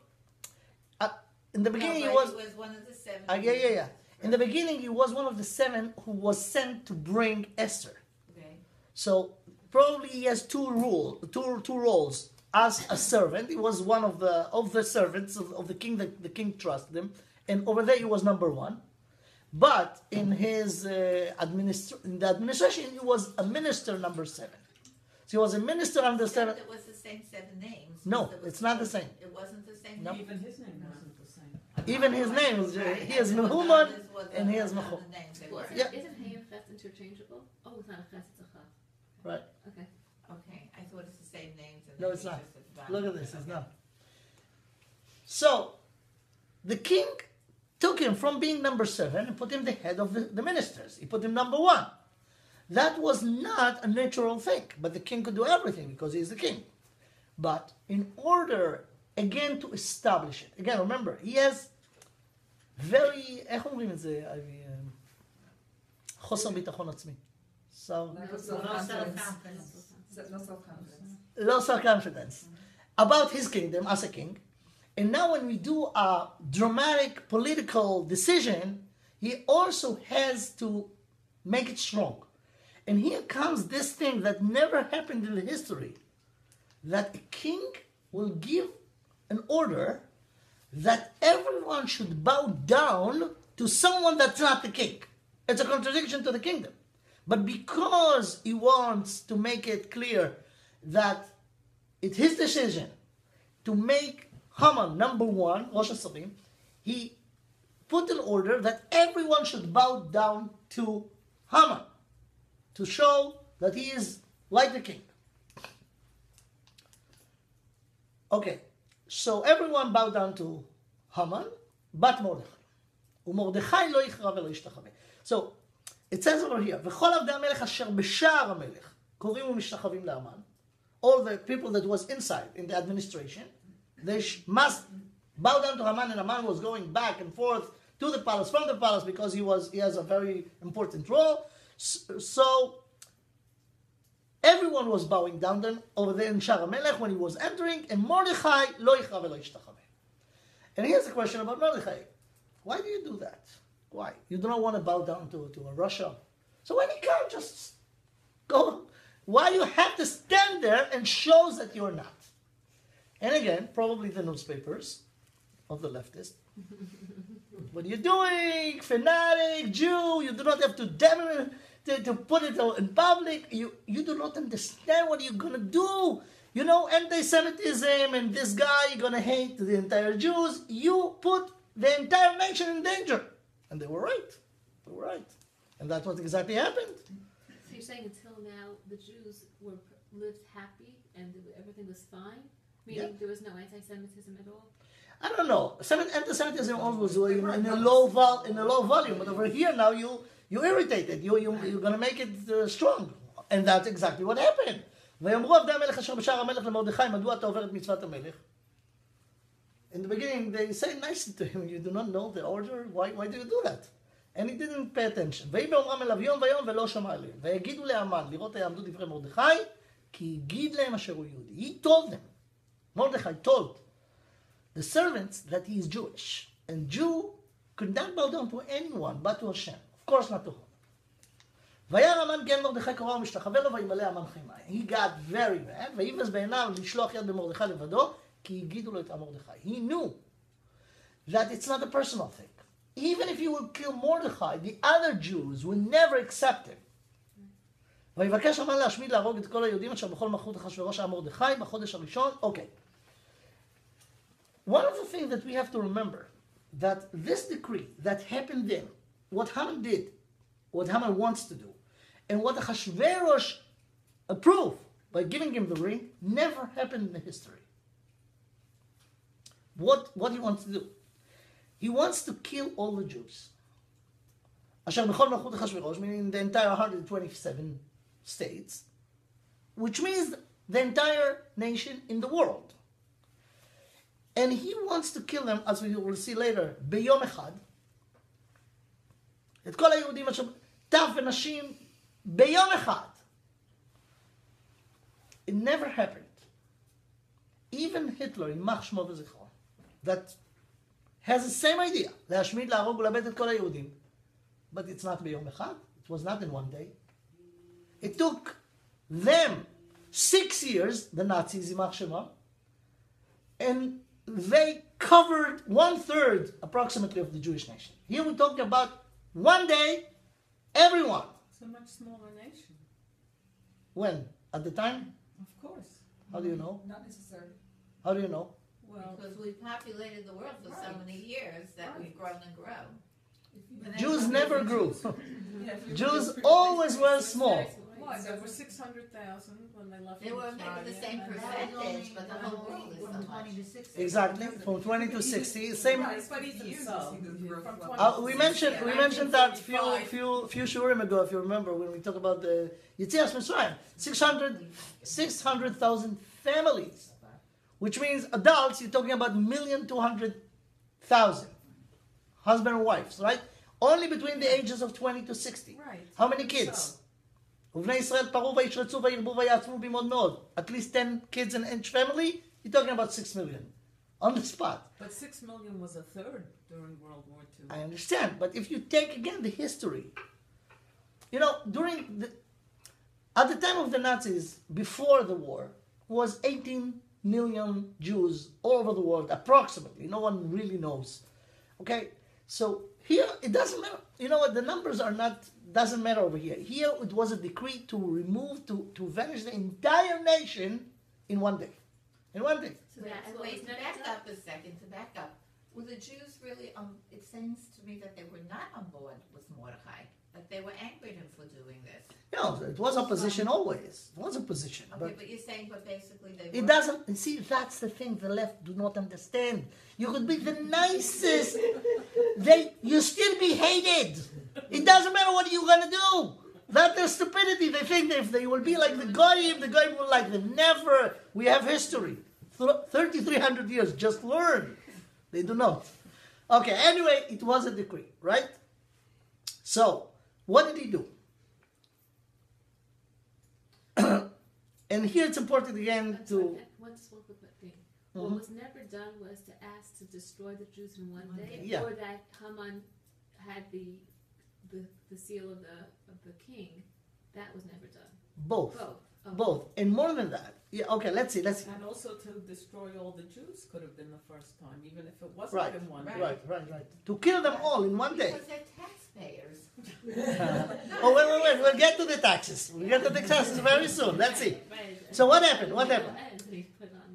in the beginning, he was one of the 7. Yeah. In the beginning, he was one of the 7 who was sent to bring Esther. Okay. So probably he has two roles. As a servant, he was one of the servants of the king. The king trusted him, and over there he was number 1. But in his in the administration, he was a minister number 7. So he was a minister under 7. It was the same 7 names. No, it's not the same. It wasn't the same No. name. Even his name wasn't the same. Even his name is he has Mehuman and he has Machon. Well, Yeah. Isn't he and Ches interchangeable? Oh, it's not a Ches, it's a Chaf. Right. Okay. Okay, I thought it's the same names. And No, then it's he not. just at the bottom. Look at this. It's Okay. not. So the king took him from being number 7 and put him the head of the ministers. He put him number 1. That was not a natural thing, but the king could do everything because he's the king. But in order, again, to establish it, again, remember, he has very, איך אומרים את זה? חוסר ביטחון עצמי. So, low self-confidence about his kingdom as a king. And now when we do a dramatic political decision, he also has to make it strong. And here comes this thing that never happened in the history, that a king will give an order that everyone should bow down to someone that's not the king. It's a contradiction to the kingdom. But because he wants to make it clear that it's his decision to make Haman number 1, Rosh Hashanah, he put an order that everyone should bow down to Haman to show that he is like the king. Okay, so everyone bowed down to Haman, but Mordechai. ומרדכי לא יכרע ולא ישתחווה. So, it says over here, וכל עבדי המלך אשר בשער המלך קוראים ומשתחווים להמן. All the people that was inside in the administration, they must bow down to Haman, and Haman was going back and forth to the palace, from the palace, because he has a very important role. So everyone was bowing down then over there in Shar HaMelech when he was entering, and Mordechai lo yichra v'lo yishtachaveh. And here's the question about Mordechai. Why do you do that? Why? You do not want to bow down to a Russia. So when you can't just go, why you have to stand there and shows that you're not? And again, probably the newspapers of the leftists. What are you doing? Fanatic, Jew, you do not have to to put it in public. You do not understand what you're going to do. You know, anti-Semitism and this guy, you're going to hate the entire Jews. You put the entire nation in danger. And they were right. They were right. And that's what exactly happened. So you're saying until now the Jews lived happy and everything was fine? Meaning there was no anti-Semitism at all? I don't know. Anti-Semitism always was in a low volume, but over here now you irritated. You're going to make it strong, and that's exactly what happened. ויאמרו עבדי המלך אשר בשער המלך למרדכי, מדוע אתה עובר את מצוות המלך? In the beginning, they say nicely to him, you do not know the order? Why do you do that? And he didn't pay attention. ויהי באומרם אליו יום ויום ולא שמע אליהם. ויגידו להמן, לראות יעמדו דברי מרדכי, כי הגיד להם אשר הוא יהודי. He told them, Mordechai told the servants that he is Jewish. And Jew could not bow down to anyone but to Hashem. Of course not to him. וירא המן כן מרדכי קורא ומשתחווה לו וימלא המן חיים. He got very mad, ויבז בעיניו לשלוח יד במרדכי לבדו, כי הגידו לו את מרדכי. He knew that it's not a personal thing. Even if you will kill Mordechai, the other Jews will never accept him. ויבקש המן להשמיד להרוג את כל היהודים אשר בכל מלכות אחשוורוש היה מרדכי בחודש הראשון. Okay. One of the things that we have to remember, that this decree that happened then, what Haman did, what Haman wants to do, and what Achashverosh approved by giving him the ring, never happened in the history. What he wants to do? He wants to kill all the Jews. אשר בכל מלכות אחשוורוש, meaning the entire 127 states, which means the entire nation in the world. And he wants to kill them, as we will see later, ביום אחד. את כל היהודים אשר טף ונשים ביום אחד. It never happened. Even Hitler, יימח שמו וזכרו, that has the same idea, להשמיד, להרוג ולאבד את כל היהודים. But it's not ביום אחד. It was not in one day. It took them 6 years, the Nazis, יימח שמו, and they covered 1/3 approximately of the Jewish nation. Here we're talking about one day, everyone. It's a much smaller nation. When? At the time? Of course. How do you know? Not necessarily. How do you know? Well, Because we've populated the world for so many years that we've grown and grown. Jews never grew. yeah, if you Jews look pretty always basic. were small. Why? There were 600,000 when they left. They were from maybe the Australia, same and- percentage, but the whole world is so From 20 to much. 60. Exactly, from 20 to 60. Same. Right, but even so, from 20 We to mentioned 60, we and mentioned that 1945, few shurim ago, if you remember, when we talked about the Yetzias Mitzrayim, 600,000 families, which means adults. You're talking about 1,200,000 husband and wives, right? Only between the ages of 20 to 60. Right. How many kids? ובני ישראל פרו וישרצו וירבו ויעצמו במאוד מאוד. At least 10 kids in each family. You're talking about 6 million on the spot. But 6 million was a third during World War II. I understand, but if you take again the history, you know, at the time of the Nazis, before the war, was 18 million Jews all over the world, approximately. No one really knows. Okay, so here it doesn't matter. You know what? The numbers are not. Doesn't matter over here. Here it was a decree to remove, to vanish the entire nation in one day. In one day. So that's what Wait, was to never back done. up a second, to back up. Were the Jews really, it seems to me that they were not on board with Mordechai, that they were angry at him for doing this. No, it was opposition always. It was opposition. Okay, but you're saying, but basically they It were. doesn't, you see, that's the thing the left do not understand. You could be the nicest, you still be hated. It doesn't matter what you're going to do. That's their stupidity. They think that if they will be like the Goyim will like them. Never. We have history. 3,300 years. Just learn. They do not. Okay, anyway, it was a decree, right? So, what did he do? And here it's important again I'm sorry, to... one small quick thing. What was never done was to ask to destroy the Jews in one day, Yeah. or that Haman had the seal of the king. That was never done. Both. Both. Oh. Both. And more than that. Yeah, okay, let's see. And also to destroy all the Jews could have been the first time, even if it wasn't Right, in one day. right. To kill them all in one day. Because they're taxpayers. Oh, wait. We'll get to the taxes. We'll get to the taxes very soon. Let's see. Right. So what happened? What Megillah happened? ends and he put on.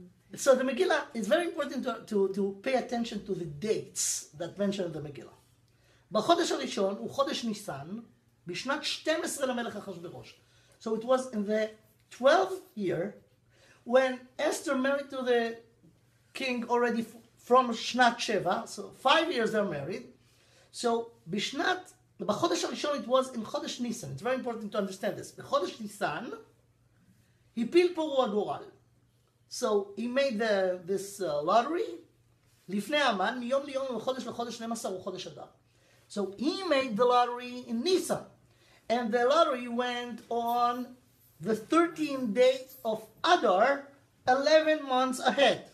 So the Megillah, it's very important to pay attention to the dates that mentioned in the Megillah. בחודש הראשון הוא חודש ניסן, בשנת 12 למלך אחשוורוש. So it was in the 12th year when Esther married to the king already from שנת 7, so 5 years they're married. So בחודש הראשון it was in חודש ניסן. It's very important to understand this. בחודש ניסן הפיל פרעה הגורל. So he made this lottery לפני המן, מיום ליום ומחודש לחודש 12 הוא חודש אדר. So he made the lottery in Nisan. And the lottery went on the 13th day of Adar, 11 months ahead.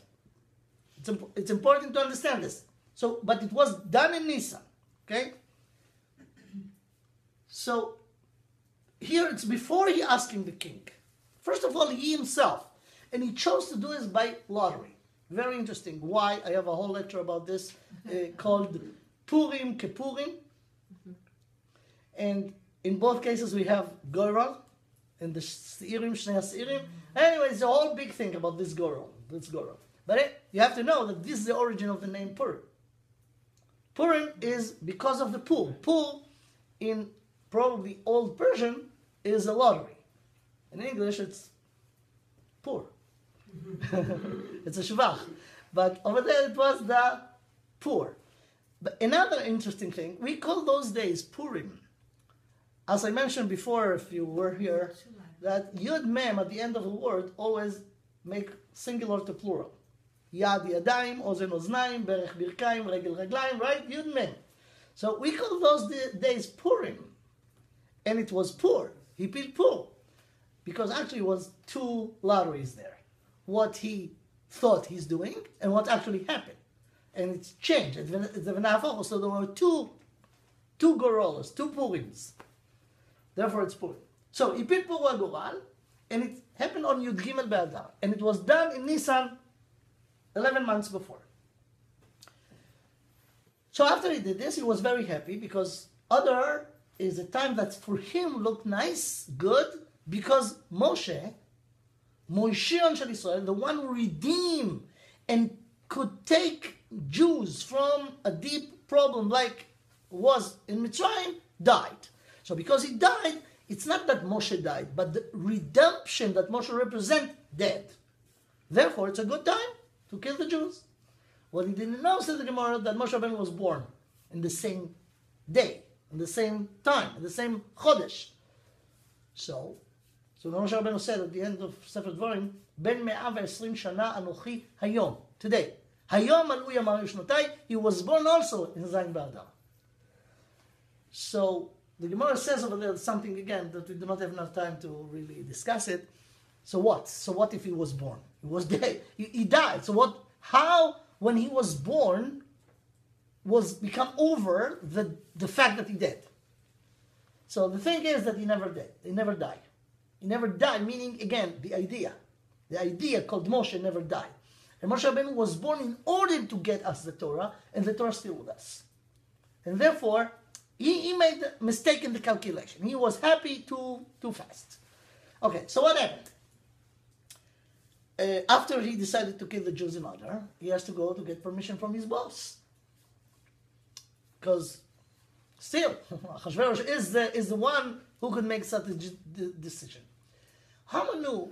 It's important to understand this. So, but it was done in Nisan. Okay? So, here it's before he asking the king. First of all, he himself. And he chose to do this by lottery. Very interesting. Why? I have a whole lecture about this called Purim Kepurim. And in both cases we have Goral and the Seirim, Shnei Seirim. Anyway, it's a whole big thing about this Goral. But you have to know that this is the origin of the name Purim. Purim is because of the Pur. Pur, in probably Old Persian, is a lottery. In English, it's Pur. It's a Shvach. But over there, it was the Pur. But another interesting thing, we call those days Purim. As I mentioned before, if you were here, that Yud Mem at the end of the word always make singular to plural. Yad Yadayim, Ozen Oznaim, Berech Birkaim, Regel Reglaim, right? Yud Mem. So we call those days Purim. And it was Pur. He picked Pur. Because actually it was two lotteries there. What he thought he's doing and what actually happened. And it's changed. So there were two Gorolas, two Purims. Therefore it's Purim. So he picked Pur Goral, and it happened on Yud Gimel Be'adar. And it was done in Nisan 11 months before. So after he did this, he was very happy because Adar is a time that for him looked nice, good, because Moshe Shel Israel, the one who redeemed and could take Jews from a deep problem like was in Mitzrayim, died. So because he died, it's not that Moshe died, but the redemption that Moshe represents dead. Therefore, it's a good time to kill the Jews. What he didn't know, says the Gemara, that Moshe Rabbeinu was born in the same day, in the same time, in the same Chodesh. So Moshe Rabbeinu said at the end of Sefer Dvarim, Ben 120 shana anochi hayom, today. Hayom alu yamar yishnotai, he was born also in Zayin B'Adar. So the Gemara says over there something again that we do not have enough time to really discuss it. So what? So what if he was born? He was dead. He died. So what? How, when he was born, was become over the fact that he died? So the thing is that he never died. He never died. He never died, meaning, again, the idea called Moshe never died. And Moshe Rabbeinu was born in order to get us the Torah, and the Torah is still with us. And therefore, he made a mistake in the calculation. He was happy too fast. Okay, so what happened? After he decided to kill the Jews in Adar, he has to go to get permission from his boss. Because still, Achashverosh is the one who could make such a decision. Haman knew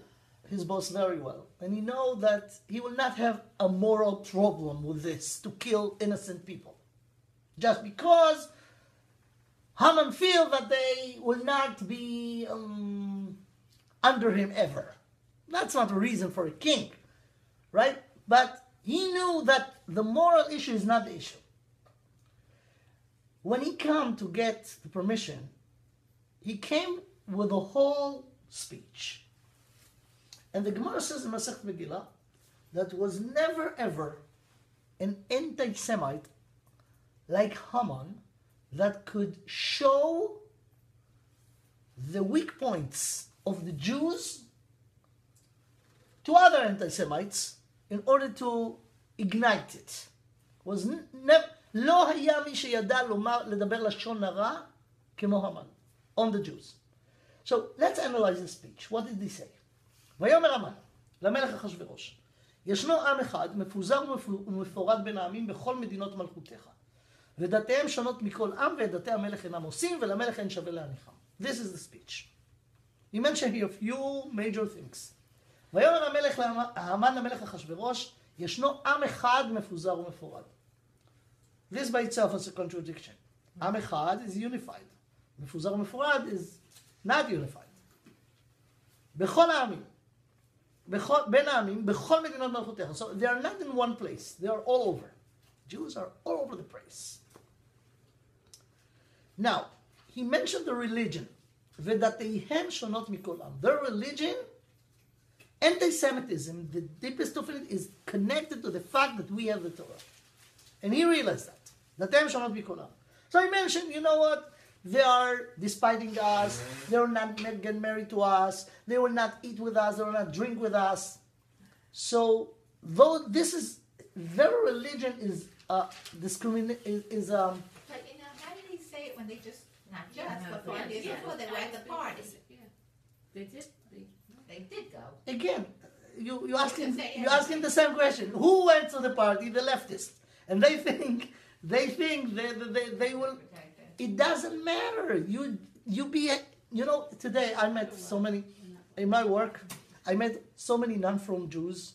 his boss very well, and he know that he will not have a moral problem with this, to kill innocent people. Just because Haman feel that they will not be under him ever. That's not a reason for a king, right? But he knew that the moral issue is not the issue. When he came to get the permission, he came with a whole speech. And the Gemara says in Masechet Megillah that was never ever an anti-Semite like Haman that could show the weak points of the Jews to other anti-Semites in order to ignite it. Was never, לא היה מי שידע לדבר לשון הרע כמו המן on the Jews. So let's analyze the speech. What did he say? ויאמר המן למלך אחשוורוש, ישנו עם אחד מפוזר ומפורד בין העמים בכל מדינות מלכותך, ודתיהם שונות מכל עם, ודתי המלך אינם עושים, ולמלך אין שווה להניחם. This is the speech. He mentioned here a few major things. ויאמר המן למלך אחשוורוש, ישנו עם אחד מפוזר ומפורד. This by itself is a contradiction. עם אחד is unified. מפוזר ומפורד is not unified. בכל העמים, בין העמים, בכל מדינות מלכותך. So they are not in one place. They are all over. Jews are all over the place. Now, he mentioned the religion. ודתיהם שונות מכל עם. Their religion, anti-Semitism, the deepest of it, is connected to the fact that we have the Torah. And he realized that. דתיהם שונות מכל עם. So he mentioned, you know what? they are despising us, they will not get married to us, they will not eat with us, they will not drink with us. So, though this is, their religion is But how did he say it when they just, not just, but 5 years before they were at the party? Yeah. They did. They did go. again, you asking the same question. Who went to the party? The leftists. And they think they will. It doesn't matter. You know, today I met so many, in my work, I met so many non-from Jews,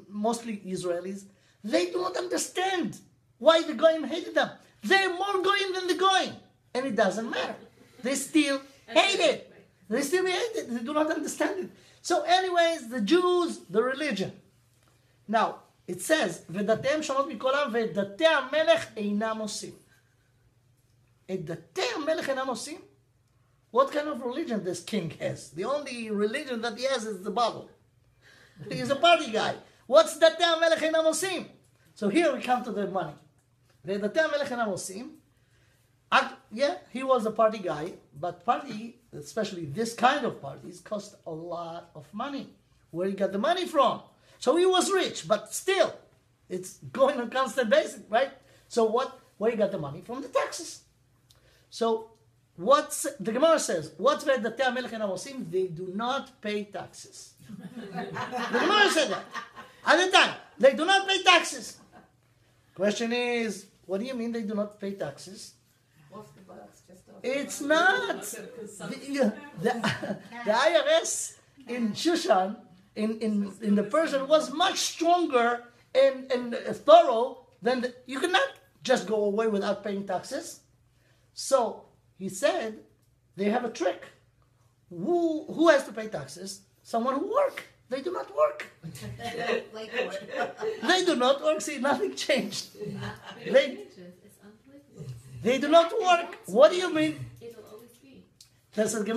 mostly Israelis. They do not understand why the Goyim hated them. They're more Goyim than the Goyim. And it doesn't matter. They still hate it. They still hate it. They do not understand it. So anyways, the Jews, the religion. Now, it says, ודתיהם שונות מכל העם, ואת דתי המלך אינם עושים. את דתי המלך אינם עושים? What kind of religion this king has? The only religion that he has is the bottle. He's a party guy. What's דתי המלך אינם עושים? So here we come to the money. ואת דתי המלך אינם עושים. Yeah, he was a party guy, but party, especially this kind of parties, cost a lot of money. Where he got the money from? So he was rich, but still, it's going on constant basis, right? So where he got the money? From the taxes. So the Gemara says, what's ואת דתי המלך אינם עושים? They do not pay taxes. The Gemara said that. At the time, they do not pay taxes. Question is, what do you mean they do not pay taxes? It's not. The IRS in Shushan, in the Persian, was much stronger and thorough than you cannot just go away without paying taxes. So he said they have a trick. Who has to pay taxes? Someone who works. They do not work. They do not work. See, nothing changed. They do not work. What do you mean? It'll always be. That's what the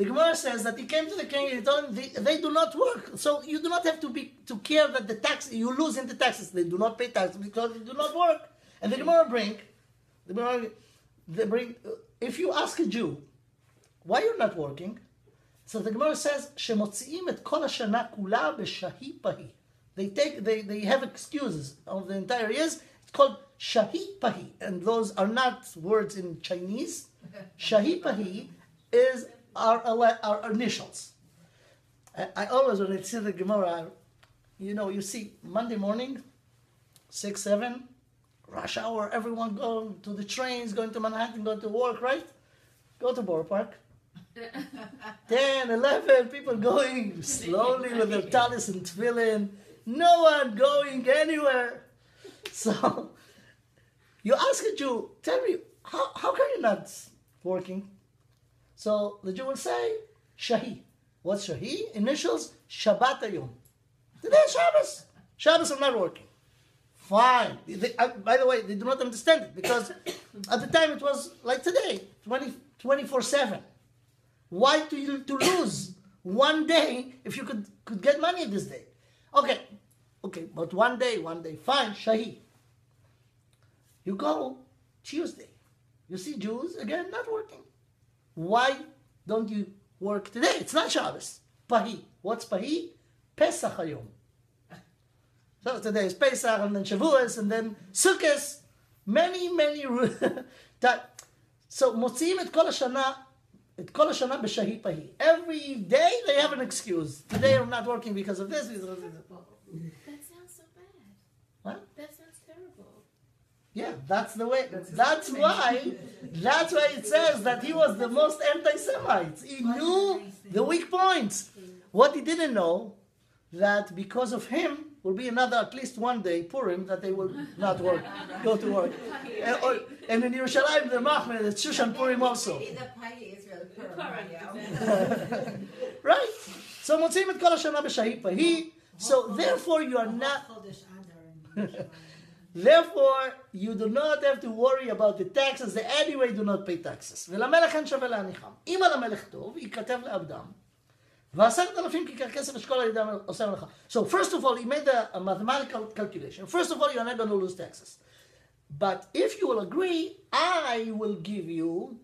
Gemara says that he came to the king and he told him they do not work. So you do not have to care that the tax you lose in the taxes. They do not pay taxes because they do not work. And the Gemara bring if you ask a Jew why you're not working, so the Gemara says שמוציאים את כל השנה כולה בשהי פהי. They have excuses of the entire years. It's called shahi pahi, and those are not words in Chinese. Shahi pahi is our initials. I always, when I see the Gemara, you see Monday morning, 6, 7, rush hour, everyone going to the trains, going to Manhattan, going to work, right? Go to Borough Park. 10, 11, people going slowly with their talis and tefillin. No one going anywhere. So, you ask a Jew, tell me, how come you're not working? So, the Jew will say, Shahi. What's Shahi? Initials, Shabbat Hayom. Today is Shabbos. Shabbos I'm not working. Fine. By the way, they do not understand it, because at the time it was like today, 24/7. Why to lose one day if you could get money this day? Okay, but one day, fine, Shahi. You go Tuesday. You see Jews, again, not working. Why don't you work today? It's not Shabbos. Pahi. What's Pahi? Pesach Hayom. So today is Pesach, and then Shavuos, and then Sukkot. Many. So, מוציאים את כל השנה בשהי פהי. Every day they have an excuse. Today I'm not working because of this. That sounds so bad. What? That sounds terrible. Yeah, that's the way. That's why it says that he was the most anti-Semite. He knew the weak points. What he didn't know, that because of him will be another, at least one day, Purim, that they will not work, go to work. And in Yerushalayim, the Mahmed, it's Shushan Purim also. The party is really Purim. Right? So, מוציאים את כל השנה בשהי פהי. So, therefore, you are not... Therefore, you do not have to worry about the taxes. They anyway do not pay taxes. ולמלך אין שווה להניחם. אם על המלך טוב, ייכתב לעבדם. ו10,000 כיכר כסף אשכול על ידי עושה המלאכה. So first of all, he made a mathematical calculation. First of all, you're not going to lose taxes. But if you will agree, I will give you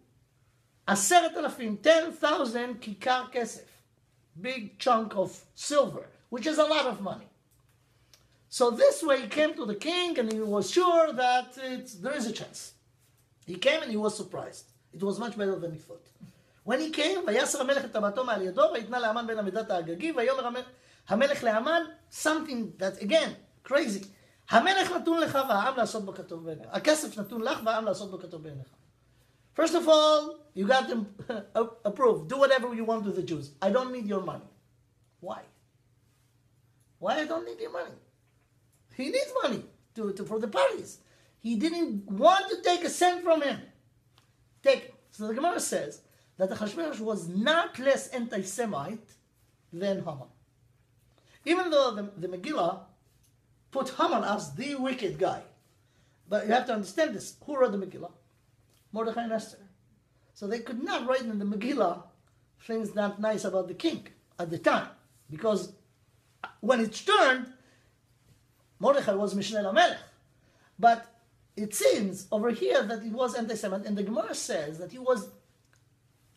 10,000 kikar kesef, big chunk of silver, which is a lot of money. So this way he came to the king and he was sure that there is a chance. He came and he was surprised. It was much better than he thought. When he came, ויסר המלך את טבעתו מעל ידו, ויתנה להמן בן עמידת האגגי, ויאמר המלך להמן, something that, again, crazy. המלך נתון לך והעם לעשות בו כטוב בעיניך. הכסף נתון לך והעם לעשות בו כטוב בעיניך. First of all, you got them approved. Do whatever you want with the Jews. I don't need your money. Why? Why I don't need your money? He needs money for the parties. He didn't want to take a cent from him. Take it. So the Gemara says that Achashverosh was not less anti-Semite than Haman. Even though the Megillah put Haman as the wicked guy. But you have to understand this. Who wrote the Megillah? Mordechai and Esther. So they could not write in the Megillah things not nice about the king at the time. Because when it's turned, Mordechai was Mishneh LaMelech. But it seems over here that he was anti-Semite, and the Gemara says that he was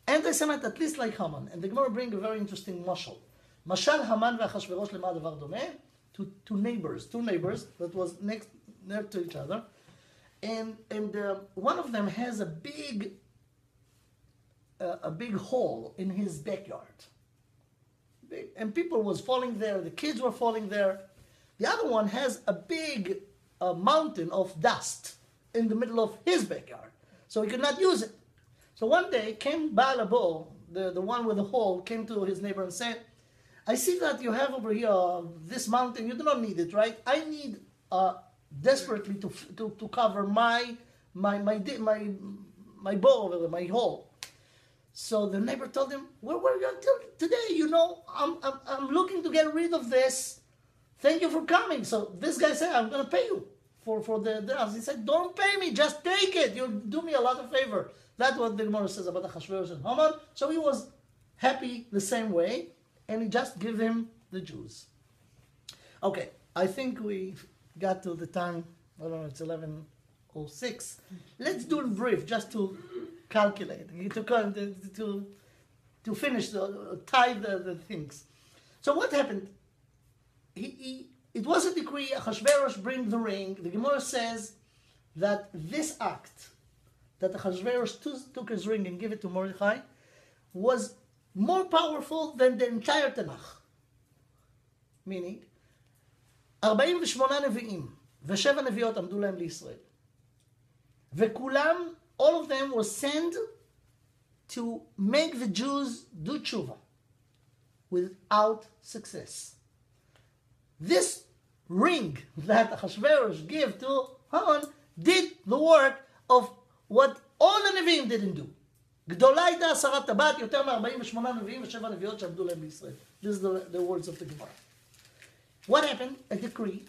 anti-Semite at least like Haman. And the Gemara brings a very interesting mashal. Mashal Haman ve'Achashverosh lema davar domeh, two neighbors that was near to each other. And one of them has a big hole in his backyard. And people was falling there, the kids were falling there. The other one has a big mountain of dust in the middle of his backyard. So he could not use it. So one day came Baal Abo, the one with the hole, came to his neighbor and said, I see that you have over here this mountain, you do not need it, right? I need desperately to cover my bow over there, my hole. So the neighbor told him, where were you until today? You know, I'm looking to get rid of this. Thank you for coming. So this guy said, I'm going to pay you for the dust. He said, don't pay me, just take it. You'll do me a lot of favor. That's what the Gemara says about Achashverosh and Haman. So he was happy the same way, and he just gave him the Jews. Okay, I think we got to the time, I don't know, it's 11:06. Let's do it brief, just to calculate, to finish, tie the things. So what happened? It was a decree, Achashverosh bring the ring. The Gemara says that this act, that Achashverosh took his ring and gave it to Mordechai, was more powerful than the entire Tanakh. Meaning, 48 נביאים ו7 נביאות עמדו להם לישראל. וכולם, all of them were sent to make the Jews do tshuva without success. This ring that Achashverosh gave to Haman did the work of what all the Nevi'im didn't do. גדולה הייתה הסרת טבעת, יותר מ-48 נביאים ו7 נביאות שעמדו להם בישראל. These are the words of the Gemara. What happened? A decree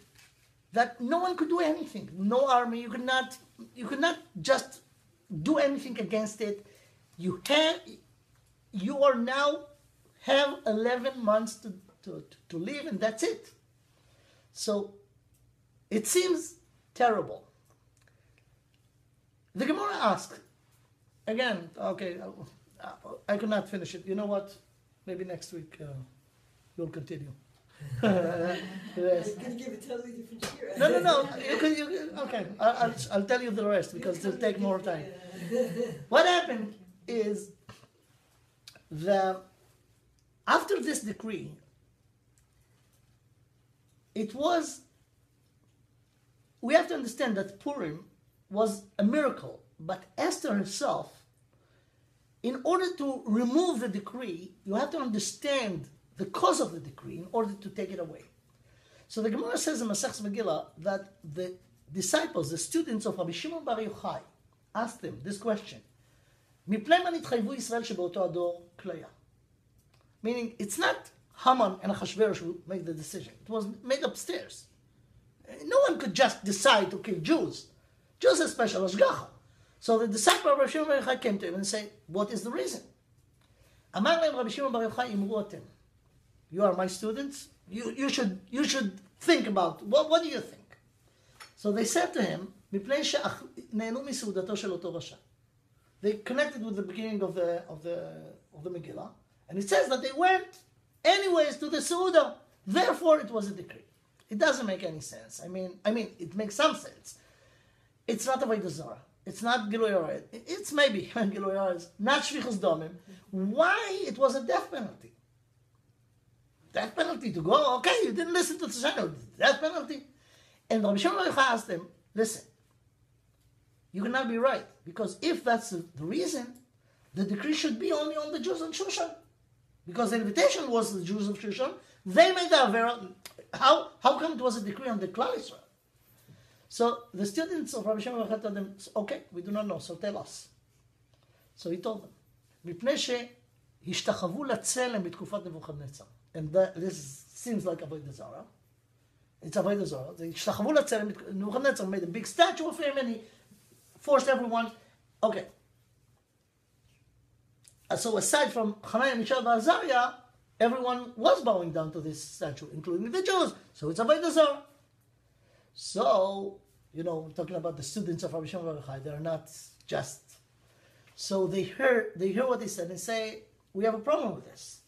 that no one could do anything. No army. You could not just do anything against it. You are now have 11 months to live, and that's it. So it seems terrible. The Gemara asks, again, okay, I could not finish it. You know what? Maybe next week we'll continue. Yes. Can you give a totally different year? No. Okay, I'll tell you the rest because it'll take more time. What happened is that after this decree, we have to understand that Purim was a miracle, but Esther herself, in order to remove the decree, you have to understand the cause of the decree in order to take it away. So the Gemara says in Masechus Megillah that the disciples, the students of Rabbi Shimon bar Yochai, asked him this question: "Mipnei ma nitchayvu Yisrael shebeoto ador klaya?" Meaning, it's not Haman and Achashverosh who made the decision. It was made upstairs. No one could just decide to kill Jews. Jews are special hashgacha. So the disciple of Rabbi Shimon bar Yochai came to him and said, "What is the reason?" Amar lehem Rabbi Shimon bar Yochai, imru atem. You are my students. You should think about what do you think? So they said to him, מפני שנהנו מסעודתו של אותו רשע. They connected with the beginning of the Megillah, and it says that they went anyways to the Seudah. Therefore, it was a decree. It doesn't make any sense. I mean, it makes some sense. It's not Avodah Zarah. It's not Giluy. It's maybe Giluy. It's not Shvichus Domim. Why it was a death penalty? Death penalty to go. Okay, you didn't listen to the Shana. Death penalty. And Rabbi Yinon asked them, listen, you cannot be right, because if that's the reason, the decree should be only on the Jews of Shushan, because the invitation was the Jews of Shushan. They made the avera. How come it was a decree on the Klal Yisrael? So the students of Rabbi Yinon told them, okay, we do not know, so tell us. So he told them, מפני שהשתחוו לצלם בתקופת נבוכדנצר. And this seems like Avodah Zarah. It's Avodah Zarah. They השתחוו לצלם, נבוכדנצר made a big statue of him and he forced everyone. Okay. So aside from Hananiah, Mishael, and Azariah, everyone was bowing down to this statue, including the Jews. So it's Avodah Zarah. So, talking about the students of Rabbi Yinon Kalazan, they're not just. So they hear what they said and say, we have a problem with this.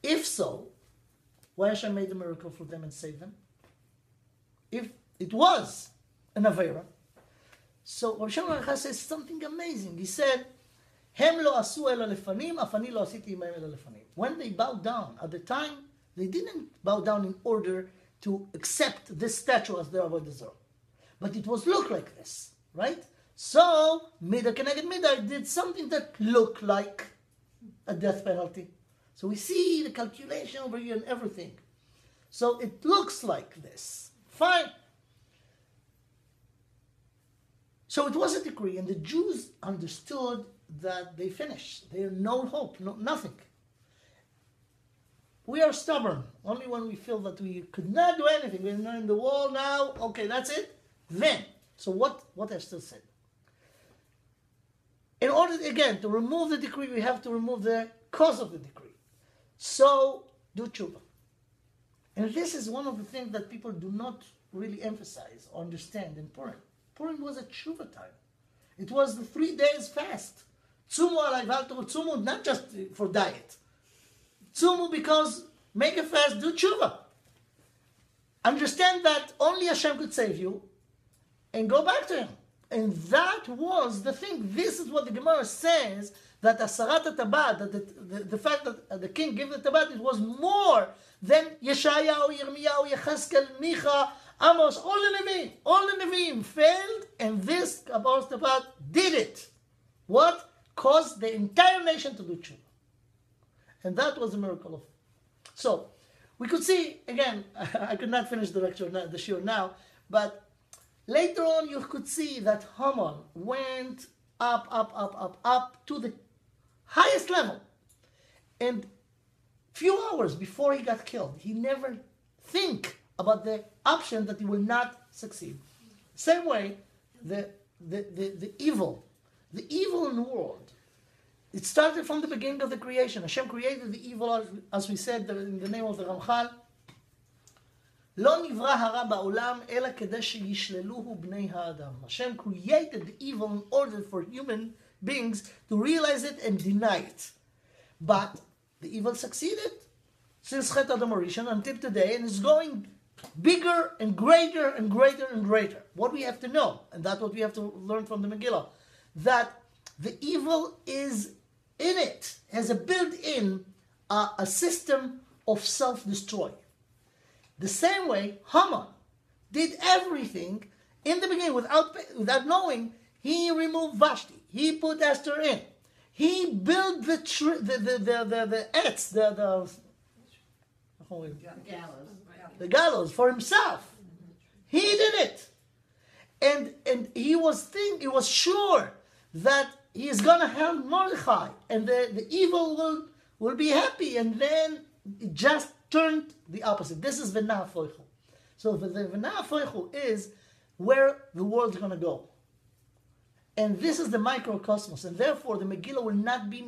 If so, why Hashem made the miracle for them and saved them? If it was an Avera. So Rabbi Yinon Kalazan says something amazing. He said, הם לא עשו אלא לפנים, אף אני לא עשיתי עמהם אלא לפנים. When they bowed down, at the time, they didn't bow down in order to accept this statue as their Avodah Zarah. But it was look like this, right? So, Mida Keneged Mida did something that looked like a death penalty. So we see the calculation over here and everything. So it looks like this. Fine. So it was a decree, and the Jews understood that they finished. They had no hope, nothing. We are stubborn. Only when we feel that we could not do anything, we're in the wall now, okay, that's it. Then, so what Esther said? In order, again, to remove the decree, we have to remove the cause of the decree. So, do tshuva. And this is one of the things that people do not really emphasize or understand in Purim. Purim was a tshuva time. It was the 3 days fast. Tzumu alai v'al tzumu, not just for diet. Tzumu because make a fast, do tshuva. Understand that only Hashem could save you and go back to Him. And that was the thing. This is what the Gemara says, that Asarat HaTabat, that the fact that the king gave the Tabat, it was more than Yeshayahu, Yirmiyahu, Yecheskel, Micha, Amos, all the Nevi'im failed, and this Kabbalah Tabat did it. What? Caused the entire nation to do tshuva. And that was a miracle of. So, we could see, again, I could not finish the lecture, the shiur now, but later on you could see that Haman went up to the highest level. And few hours before he got killed, he never think about the option that he will not succeed. Same way, the evil in the world, it started from the beginning of the creation. Hashem created the evil, as we said in the name of the Ramchal. לא נברא הרע בעולם, אלא כדי שישללוהו בני האדם. Hashem created the evil in order for human beings to realize it and deny it. But the evil succeeded since Chet Adam Rishon until today, and is going bigger and greater and greater and greater. What we have to know, and that's what we have to learn from the Megillah, that the evil is in it, has a built-in a system of self-destroy. The same way Haman did everything in the beginning without knowing. He removed Vashti. He put Esther in. He built the gallows for himself. He did it, and he was sure that he is gonna help Mordechai, and the evil will be happy, and then it just turned the opposite. This is v'na'afoichu. So the v'na'afoichu is where the world's going to go. And this is the microcosmos. And therefore the Megillah will not be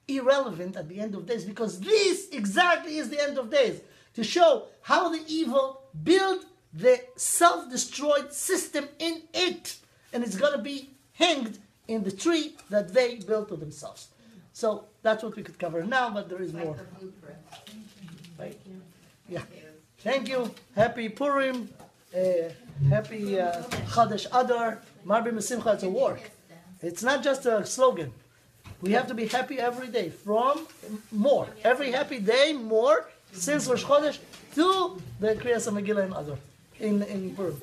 irrelevant at the end of days, because this exactly is the end of days. To show how the evil built the self-destroyed system in it, and it's going to be hanged in the tree that they built to themselves. So that's what we could cover now, but there is more. Like the blueprint. Right? Yeah. Thank you. Happy Purim. Happy Chodesh Adar. Marbi Mesimcha. It's a work. It's not just a slogan. We have to be happy every day. From more. Every happy day, more. Since Rosh Chodesh to the Kriyas Megillah and Adar in Purim.